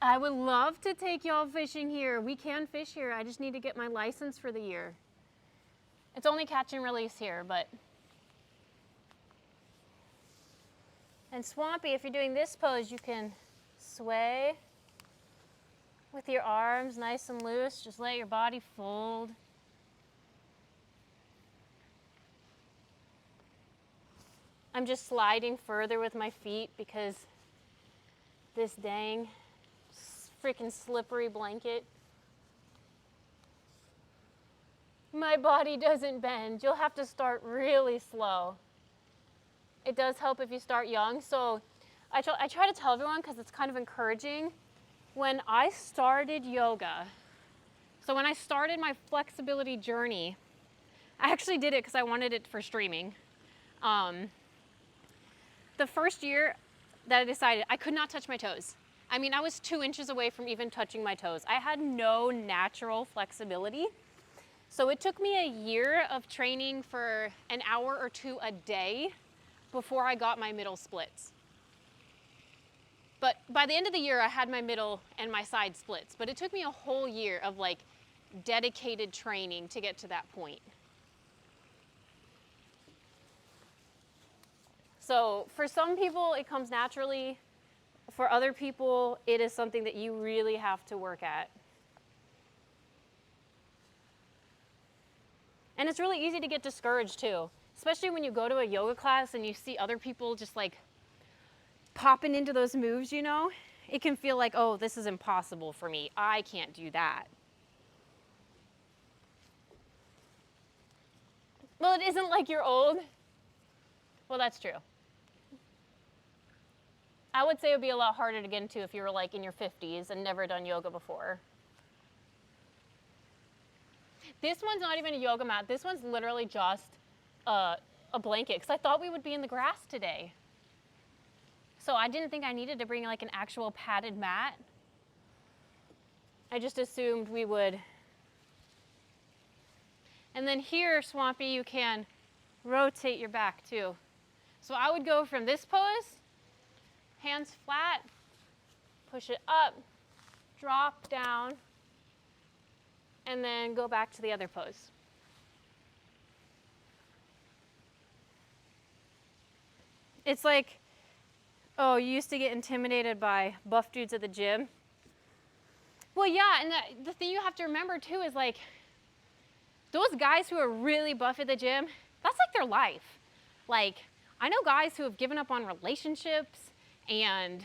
I would love to take y'all fishing here. We can fish here. I just need to get my license for the year. It's only catch and release here, but. And Swampy, if you're doing this pose, you can sway with your arms nice and loose. Just let your body fold. I'm just sliding further with my feet because this dang freaking slippery blanket. My body doesn't bend. You'll have to start really slow. It does help if you start young. So I try to tell everyone because it's kind of encouraging. When I started yoga, so when I started my flexibility journey, I actually did it because I wanted it for streaming. The first year that I decided I could not touch my toes. I mean, I was 2 inches away from even touching my toes. I had no natural flexibility. So it took me a year of training for an hour or two a day before I got my middle splits. But by the end of the year, I had my middle and my side splits. But it took me a whole year of like dedicated training to get to that point. So for some people, it comes naturally. For other people, it is something that you really have to work at. And it's really easy to get discouraged too, especially when you go to a yoga class and you see other people just like popping into those moves, you know? It can feel like, oh, this is impossible for me. I can't do that. Well, it isn't like you're old. Well, that's true. I would say it would be a lot harder to get into if you were like in your 50s and never done yoga before. This one's not even a yoga mat. This one's literally just a blanket because I thought we would be in the grass today. So I didn't think I needed to bring like an actual padded mat. I just assumed we would. And then here, Swampy, you can rotate your back too. So I would go from this pose, hands flat, push it up, drop down, and then go back to the other pose. It's like, oh, you used to get intimidated by buff dudes at the gym. Well, yeah, and the thing you have to remember too is like, those guys who are really buff at the gym, that's like their life. Like, I know guys who have given up on relationships and,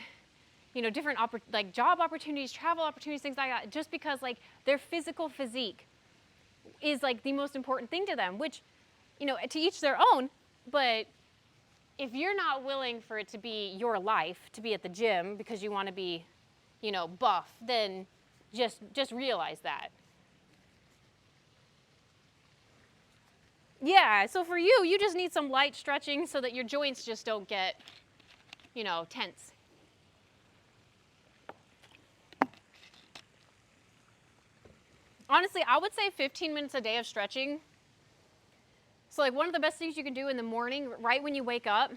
you know, different like job opportunities, travel opportunities, things like that, just because like their physical physique is like the most important thing to them, which you know, to each their own, but if you're not willing for it to be your life, to be at the gym because you want to be, you know, buff, then just realize that. Yeah, so for you, you just need some light stretching so that your joints just don't get, you know, tense. Honestly, I would say 15 minutes a day of stretching. So like one of the best things you can do in the morning, right when you wake up,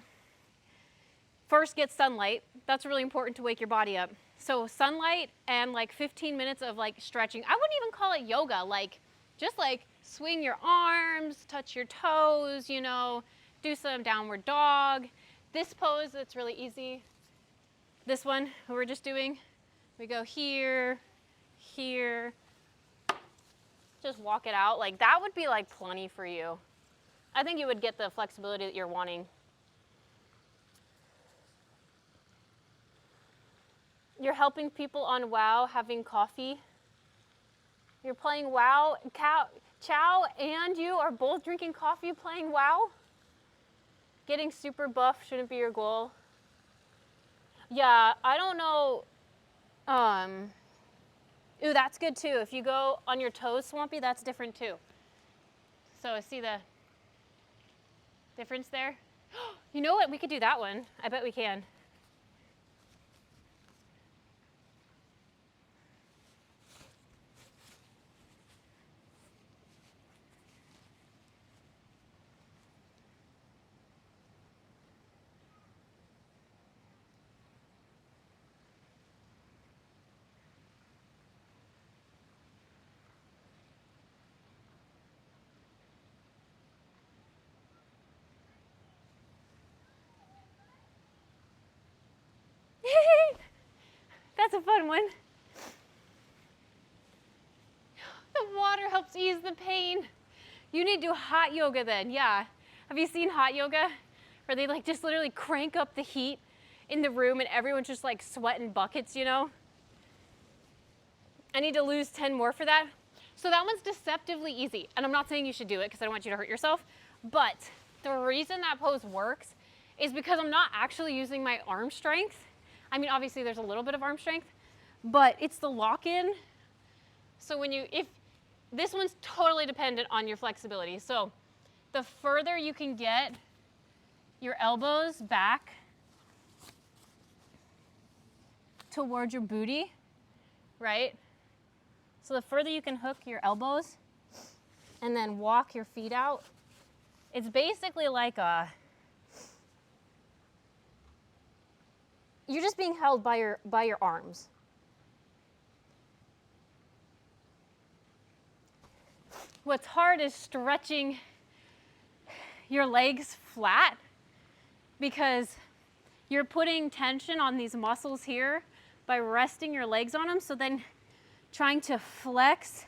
first get sunlight. That's really important to wake your body up. So sunlight and like 15 minutes of like stretching. I wouldn't even call it yoga, like just like swing your arms, touch your toes, you know, do some downward dog. This pose, it's really easy. This one, what we're just doing, we go here, here, just walk it out. Like that would be like plenty for you. I think you would get the flexibility that you're wanting. You're helping people on WoW having coffee. You're playing WoW. Chow and you are both drinking coffee playing WoW. Getting super buff shouldn't be your goal. Yeah, I don't know. Ooh, that's good too. If you go on your toes, Swampy, that's different too. So see the difference there? You know what? We could do that one. I bet we can. That's a fun one. The water helps ease the pain. You need to do hot yoga then, yeah. Have you seen hot yoga? Where they like just literally crank up the heat in the room and everyone's just like sweating buckets, you know? I need to lose 10 more for that. So that one's deceptively easy. And I'm not saying you should do it because I don't want you to hurt yourself. But the reason that pose works is because I'm not actually using my arm strength. I mean, obviously there's a little bit of arm strength, but it's the lock-in. So if this one's totally dependent on your flexibility. So the further you can get your elbows back towards your booty, right? So the further you can hook your elbows and then walk your feet out, it's basically like you're just being held by your arms. What's hard is stretching your legs flat because you're putting tension on these muscles here by resting your legs on them. So then trying to flex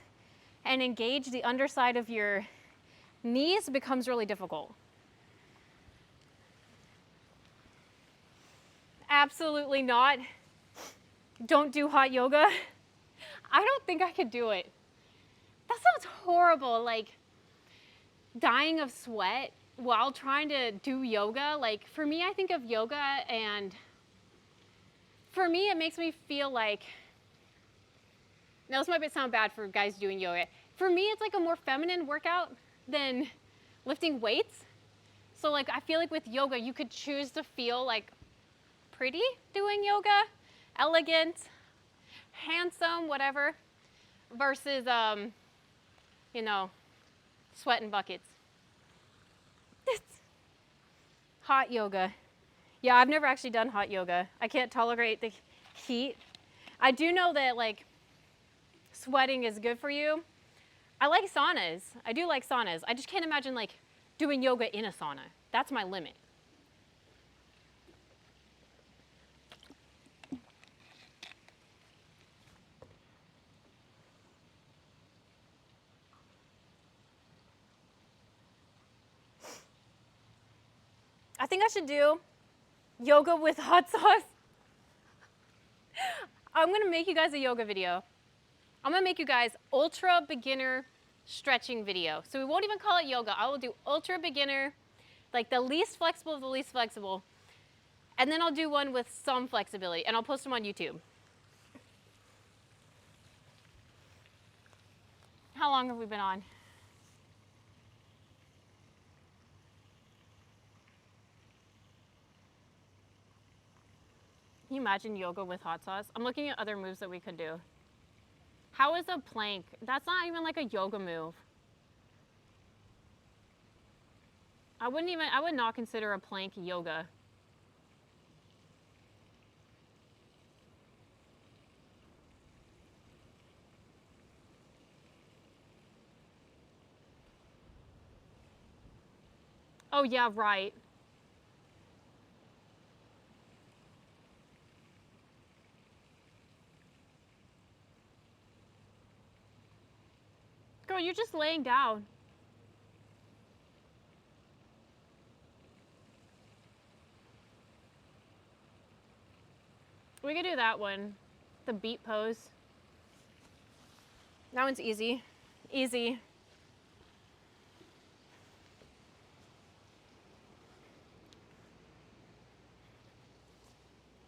and engage the underside of your knees becomes really difficult. Absolutely not. Don't do hot yoga. I don't think I could do it. That sounds horrible, like dying of sweat while trying to do yoga. Like for me, I think of yoga and for me, it makes me feel like, now this might sound bad for guys doing yoga. For me, it's like a more feminine workout than lifting weights. So like, I feel like with yoga, you could choose to feel like pretty doing yoga, elegant, handsome, whatever, versus, you know, sweating buckets. Hot yoga. Yeah, I've never actually done hot yoga. I can't tolerate the heat. I do know that like sweating is good for you. I like saunas. I do like saunas. I just can't imagine like doing yoga in a sauna. That's my limit. I think I should do yoga with hot sauce. I'm gonna make you guys a yoga video. I'm gonna make you guys ultra beginner stretching video. So we won't even call it yoga. I will do ultra beginner, like the least flexible of the least flexible. And then I'll do one with some flexibility, and I'll post them on YouTube. How long have we been on? Can you imagine yoga with hot sauce? I'm looking at other moves that we could do. How is a plank? That's not even like a yoga move. I would not consider a plank yoga. Oh yeah, right. Girl, you're just laying down. We could do that one. The beat pose. That one's easy. Easy.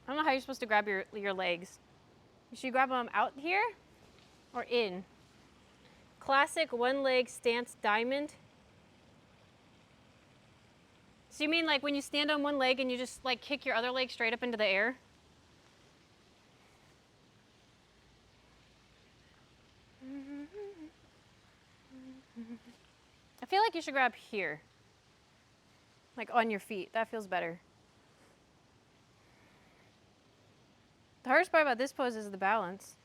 I don't know how you're supposed to grab your legs. Should you grab them out here or in? Classic one leg stance diamond. So you mean like when you stand on one leg and you just like kick your other leg straight up into the air? I feel like you should grab here. Like on your feet. That feels better. The hardest part about this pose is the balance.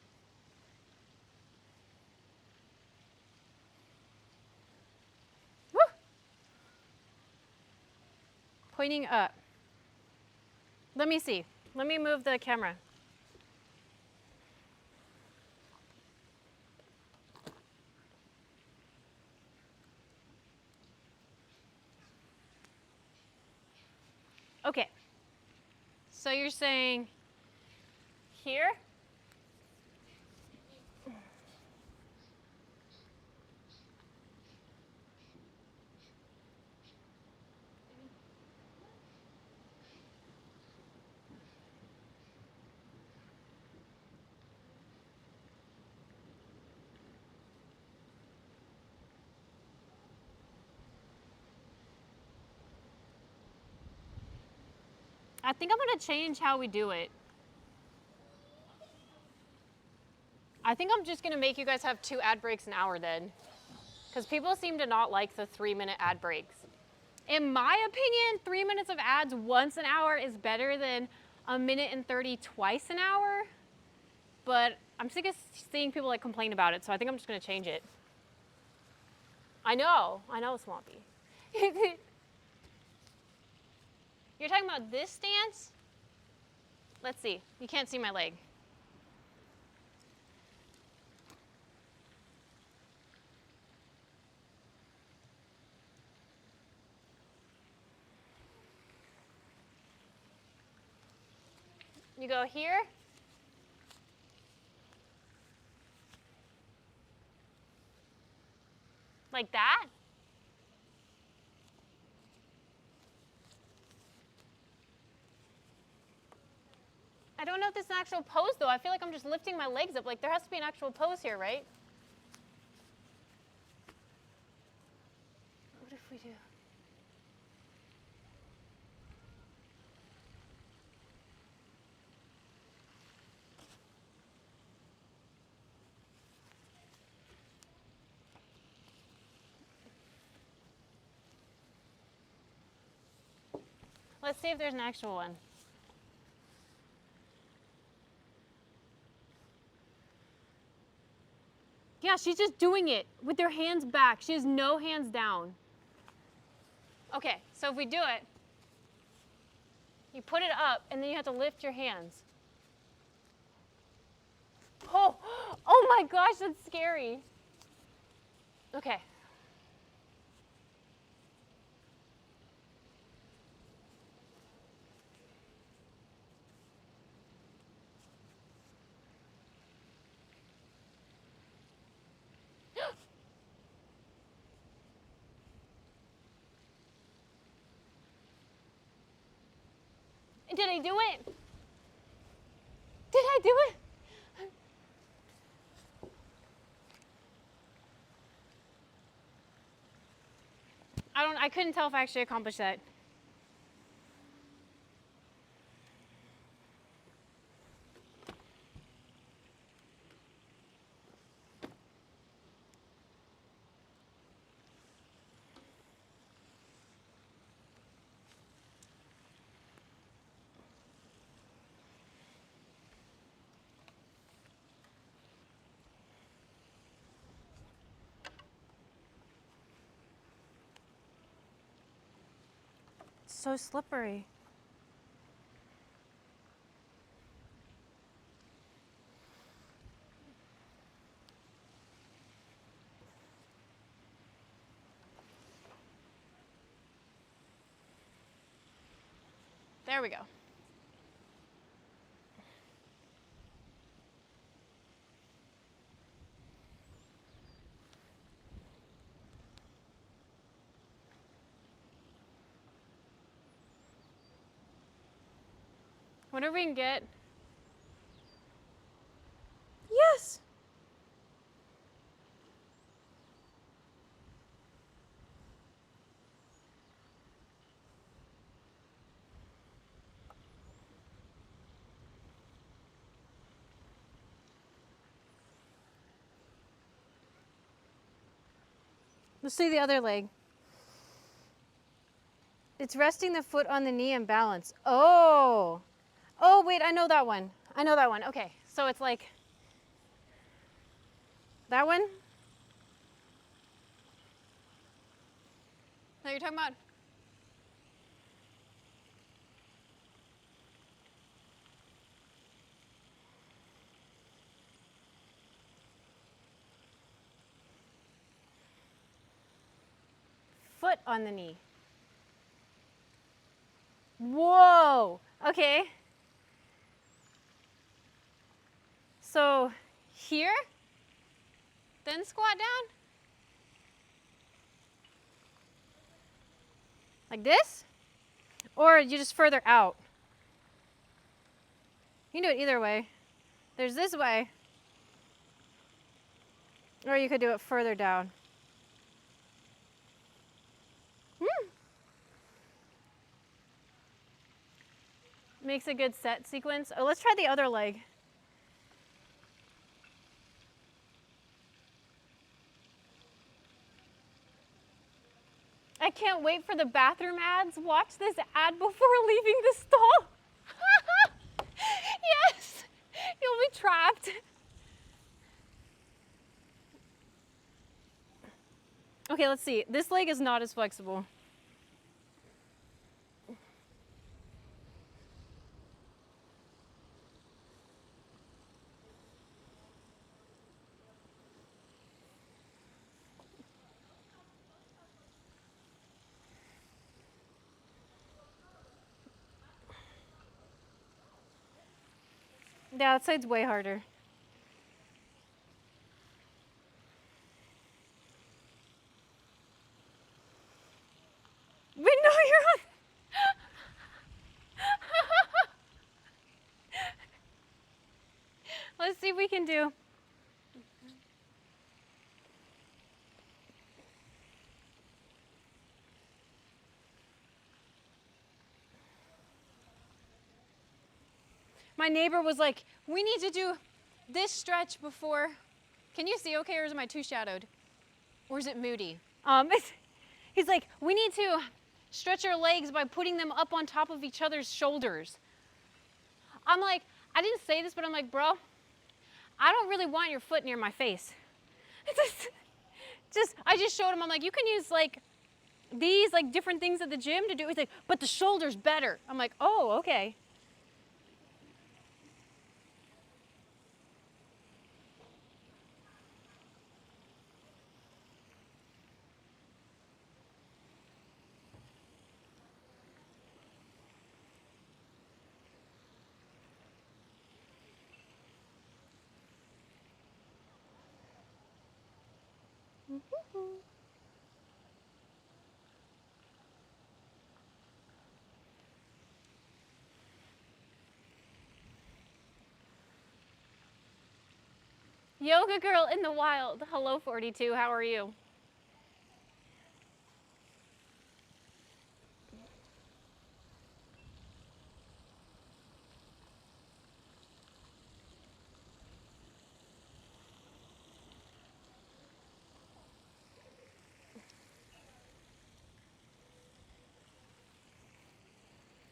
Woo! Pointing up. Let me see. Let me move the camera. Okay. So you're saying here? I think I'm gonna change how we do it. I think I'm just gonna make you guys have 2 ad breaks an hour then. Because people seem to not like the 3-minute ad breaks. In my opinion, 3 minutes of ads once an hour is better than 1:30 twice an hour. But I'm sick of seeing people like complain about it, so I think I'm just gonna change it. I know, Swampy. You're talking about this stance? Let's see, you can't see my leg. You go here. Like that. I don't know if this is an actual pose though. I feel like I'm just lifting my legs up. Like there has to be an actual pose here, right? What if we do? Let's see if there's an actual one. Yeah, she's just doing it with her hands back. She has no hands down. Okay, so if we do it, you put it up and then you have to lift your hands. Oh, oh my gosh, that's scary. Okay. Did I do it? Did I do it? I couldn't tell if I actually accomplished that. It's so slippery. There we go. Whatever we can get. Yes. Let's see the other leg. It's resting the foot on the knee and balance. Oh. Oh, wait, I know that one. I know that one. Okay, so it's like that one? That you're talking about? Foot on the knee. Whoa. Okay. So here, then squat down. Like this? Or you just further out. You can do it either way. There's this way. Or you could do it further down. Makes a good set sequence. Oh, let's try the other leg. I can't wait for the bathroom ads. Watch this ad before leaving the stall. Yes, you'll be trapped. Okay, let's see. This leg is not as flexible. The outside's way harder. But no, you're on. Let's see if we can do. My neighbor was like, we need to do this stretch before. Can you see okay, or am I too shadowed? Or is it moody? He's like, we need to stretch our legs by putting them up on top of each other's shoulders. I'm like, I didn't say this, but I'm like, bro, I don't really want your foot near my face. I just showed him, I'm like, you can use like these like different things at the gym to do. He's like, but the shoulder's better. I'm like, oh, okay. Yoga girl in the wild. Hello, 42. How are you?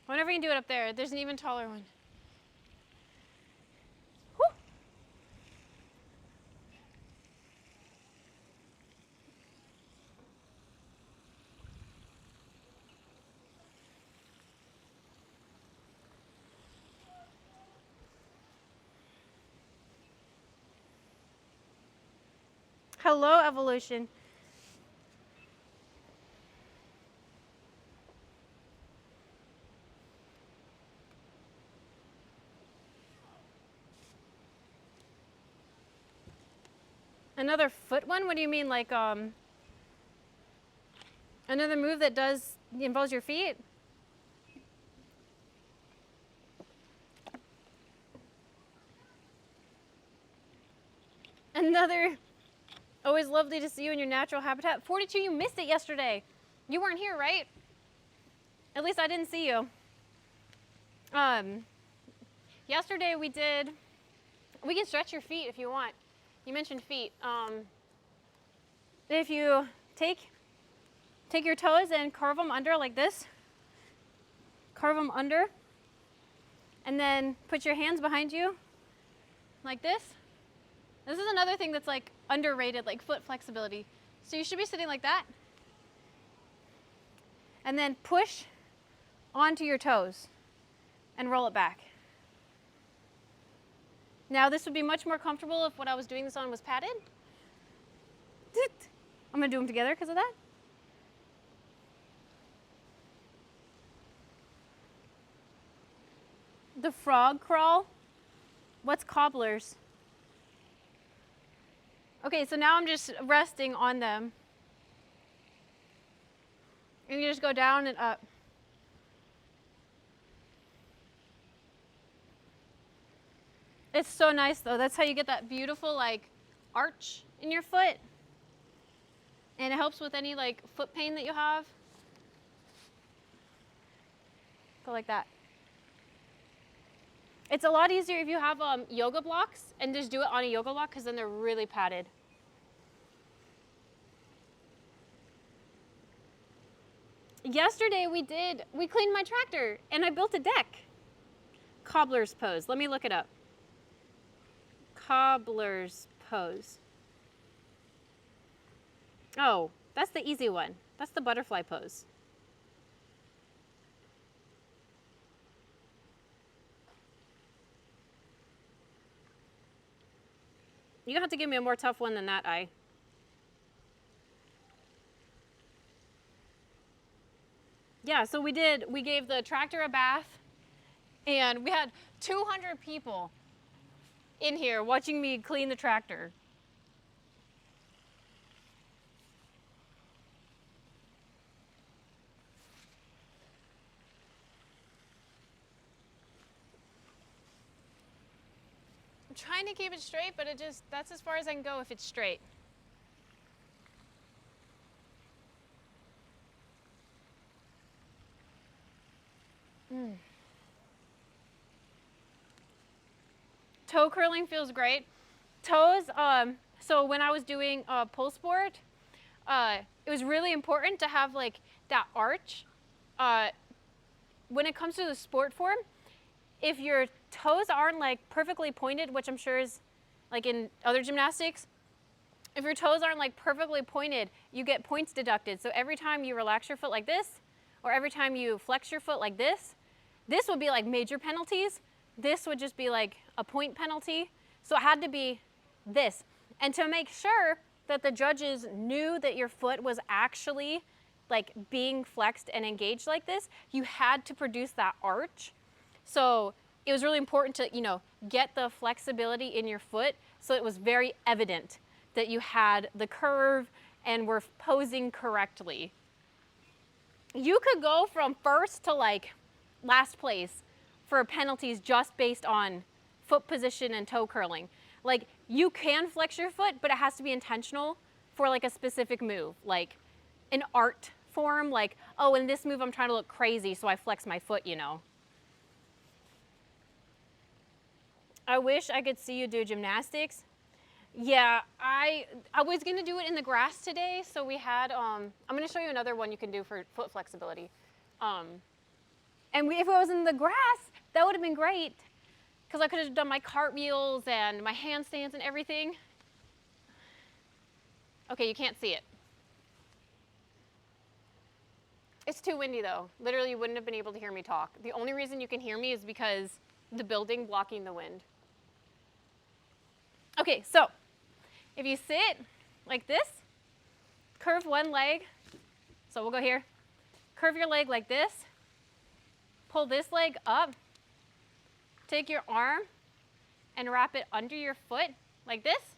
Whenever you can do it up there, there's an even taller one. Whew. Hello, evolution. Another foot one? What do you mean, like another move that involves your feet? Another. Always lovely to see you in your natural habitat. 42, you missed it yesterday. You weren't here, right? At least I didn't see you. Yesterday we can stretch your feet if you want. You mentioned feet. If you take your toes and carve them under like this, carve them under, and then put your hands behind you like this. This is another thing that's like underrated, like foot flexibility. So you should be sitting like that. And then push onto your toes and roll it back. Now this would be much more comfortable if what I was doing this on was padded. I'm gonna do them together because of that. The frog crawl. What's cobblers? Okay, so now I'm just resting on them. And you just go down and up. It's so nice though. That's how you get that beautiful like arch in your foot. And it helps with any like foot pain that you have. Go like that. It's a lot easier if you have yoga blocks and just do it on a yoga block because then they're really padded. Yesterday we cleaned my tractor and I built a deck. Cobbler's pose. Let me look it up. Cobbler's pose. Oh, that's the easy one. That's the butterfly pose. You have to give me a more tough one than that, I. Yeah, so we gave the tractor a bath and we had 200 people in here watching me clean the tractor. I'm trying to keep it straight, but that's as far as I can go if it's straight. Toe curling feels great. Toes, so when I was doing pull sport, it was really important to have like that arch. When it comes to the sport form, if your toes aren't like perfectly pointed, which I'm sure is like in other gymnastics, if your toes aren't like perfectly pointed, you get points deducted. So every time you relax your foot like this, or every time you flex your foot like this would be like major penalties. This would just be like a point penalty. So it had to be this. And to make sure that the judges knew that your foot was actually like being flexed and engaged like this, you had to produce that arch. So it was really important to, get the flexibility in your foot so it was very evident that you had the curve and were posing correctly. You could go from first to like last place for penalties just based on foot position and toe curling. Like you can flex your foot, but it has to be intentional for like a specific move, like an art form, like, oh, in this move I'm trying to look crazy, so I flex my foot, you know. I wish I could see you do gymnastics. Yeah, I was gonna do it in the grass today, so we had, I'm gonna show you another one you can do for foot flexibility. And if it was in the grass, that would have been great, because I could have done my cartwheels and my handstands and everything. Okay, you can't see it. It's too windy though. Literally, you wouldn't have been able to hear me talk. The only reason you can hear me is because the building blocking the wind. Okay, so if you sit like this, curve one leg. So we'll go here. Curve your leg like this. Pull this leg up. Take your arm and wrap it under your foot like this.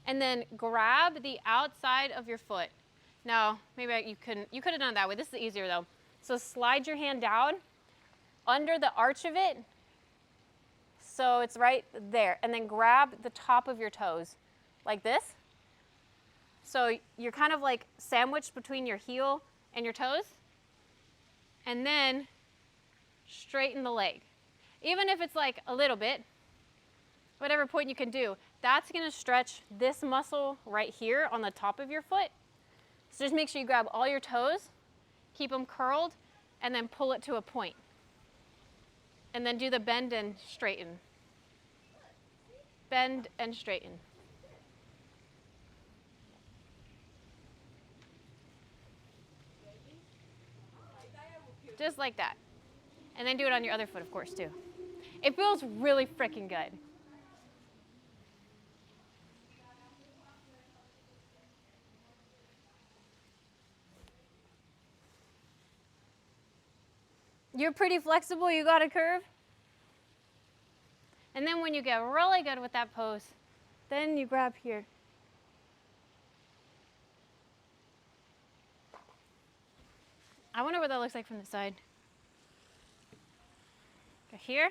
And then grab the outside of your foot. Now, maybe you could have done it that way. This is easier though. So slide your hand down under the arch of it. So it's right there. And then grab the top of your toes like this. So you're kind of like sandwiched between your heel and your toes. And then straighten the leg. Even if it's like a little bit, whatever point you can do, that's gonna stretch this muscle right here on the top of your foot. So just make sure you grab all your toes, keep them curled, and then pull it to a point. And then do the bend and straighten. Bend and straighten. Just like that. And then do it on your other foot, of course, too. It feels really freaking good. You're pretty flexible, you got a curve. And then when you get really good with that pose, then you grab here. I wonder what that looks like from the side. Go here.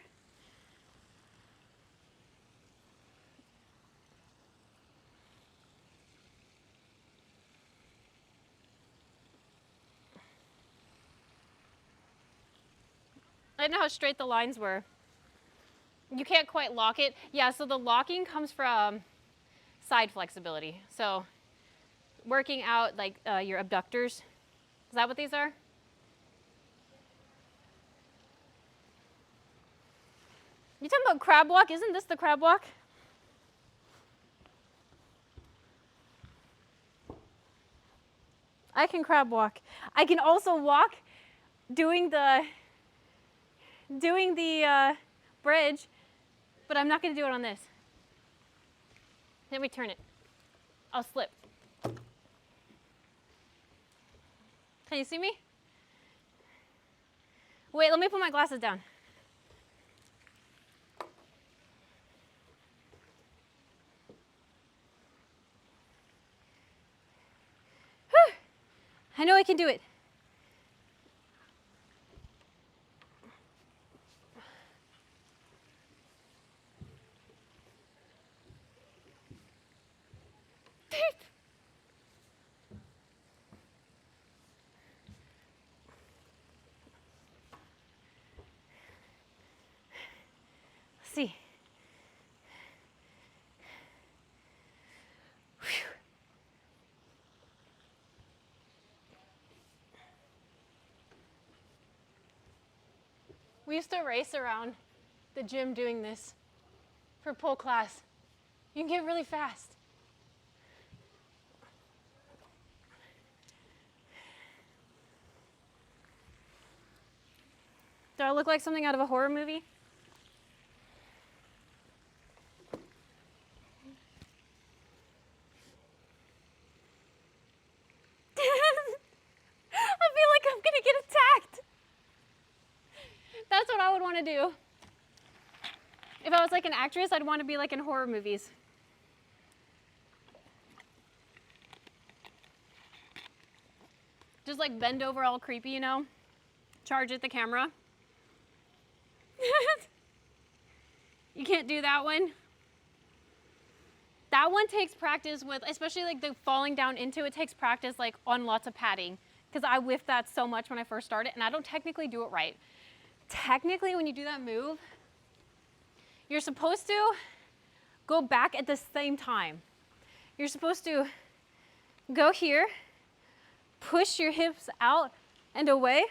I didn't know how straight the lines were. You can't quite lock it. Yeah, so the locking comes from side flexibility. So working out like your abductors. Is that what these are? You talking about crab walk? Isn't this the crab walk? I can crab walk. I can also walk doing the bridge, but I'm not going to do it on this. Let me turn it. I'll slip. Can you see me? Wait, let me put my glasses down. Whew. I know I can do it. See. Whew. We used to race around the gym doing this for pole class. You can get really fast. Do I look like something out of a horror movie? I feel like I'm gonna get attacked. That's what I would want to do. If I was like an actress, I'd want to be like in horror movies. Just like bend over all creepy, you know? Charge at the camera. You can't do that one. That one takes practice with, especially like the falling down into it takes practice like on lots of padding, because I whiffed that so much when I first started, and I don't technically do it right. Technically, when you do that move, you're supposed to go back at the same time. You're supposed to go here, push your hips out and away,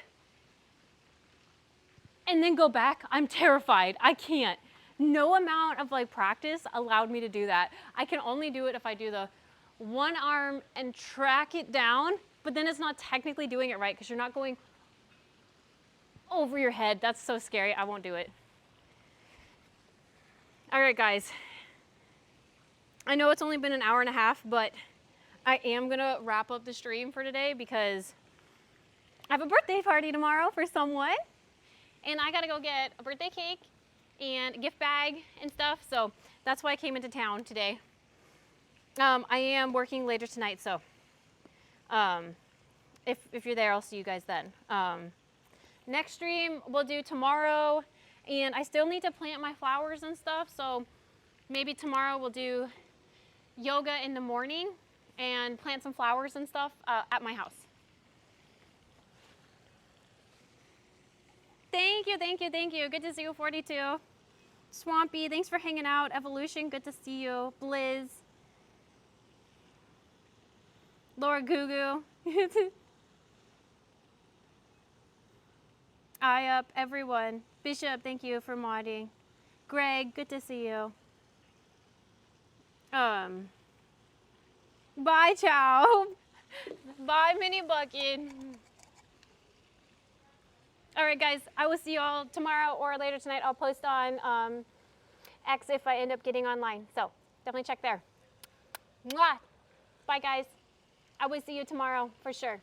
and then go back. I'm terrified. I can't. No amount of like practice allowed me to do that. I can only do it if I do the one arm and track it down, but then it's not technically doing it right because you're not going over your head. That's so scary. I won't do it. All right, guys. I know it's only been an hour and a half, but I am gonna wrap up the stream for today because I have a birthday party tomorrow for someone, and I gotta go get a birthday cake and a gift bag and stuff, so that's why I came into town today. I am working later tonight, so if you're there, I'll see you guys then. Next stream we'll do tomorrow, and I still need to plant my flowers and stuff, so maybe tomorrow we'll do yoga in the morning and plant some flowers and stuff at my house. Thank you, thank you, thank you. Good to see you, 42. Swampy, thanks for hanging out. Evolution, good to see you. Blizz. Laura Gugu. Eye up, everyone. Bishop, thank you for modding. Greg, good to see you. Bye, Chow. Bye, Mini Bucket. All right, guys, I will see you all tomorrow or later tonight. I'll post on X if I end up getting online. So definitely check there. Mwah. Bye, guys. I will see you tomorrow for sure.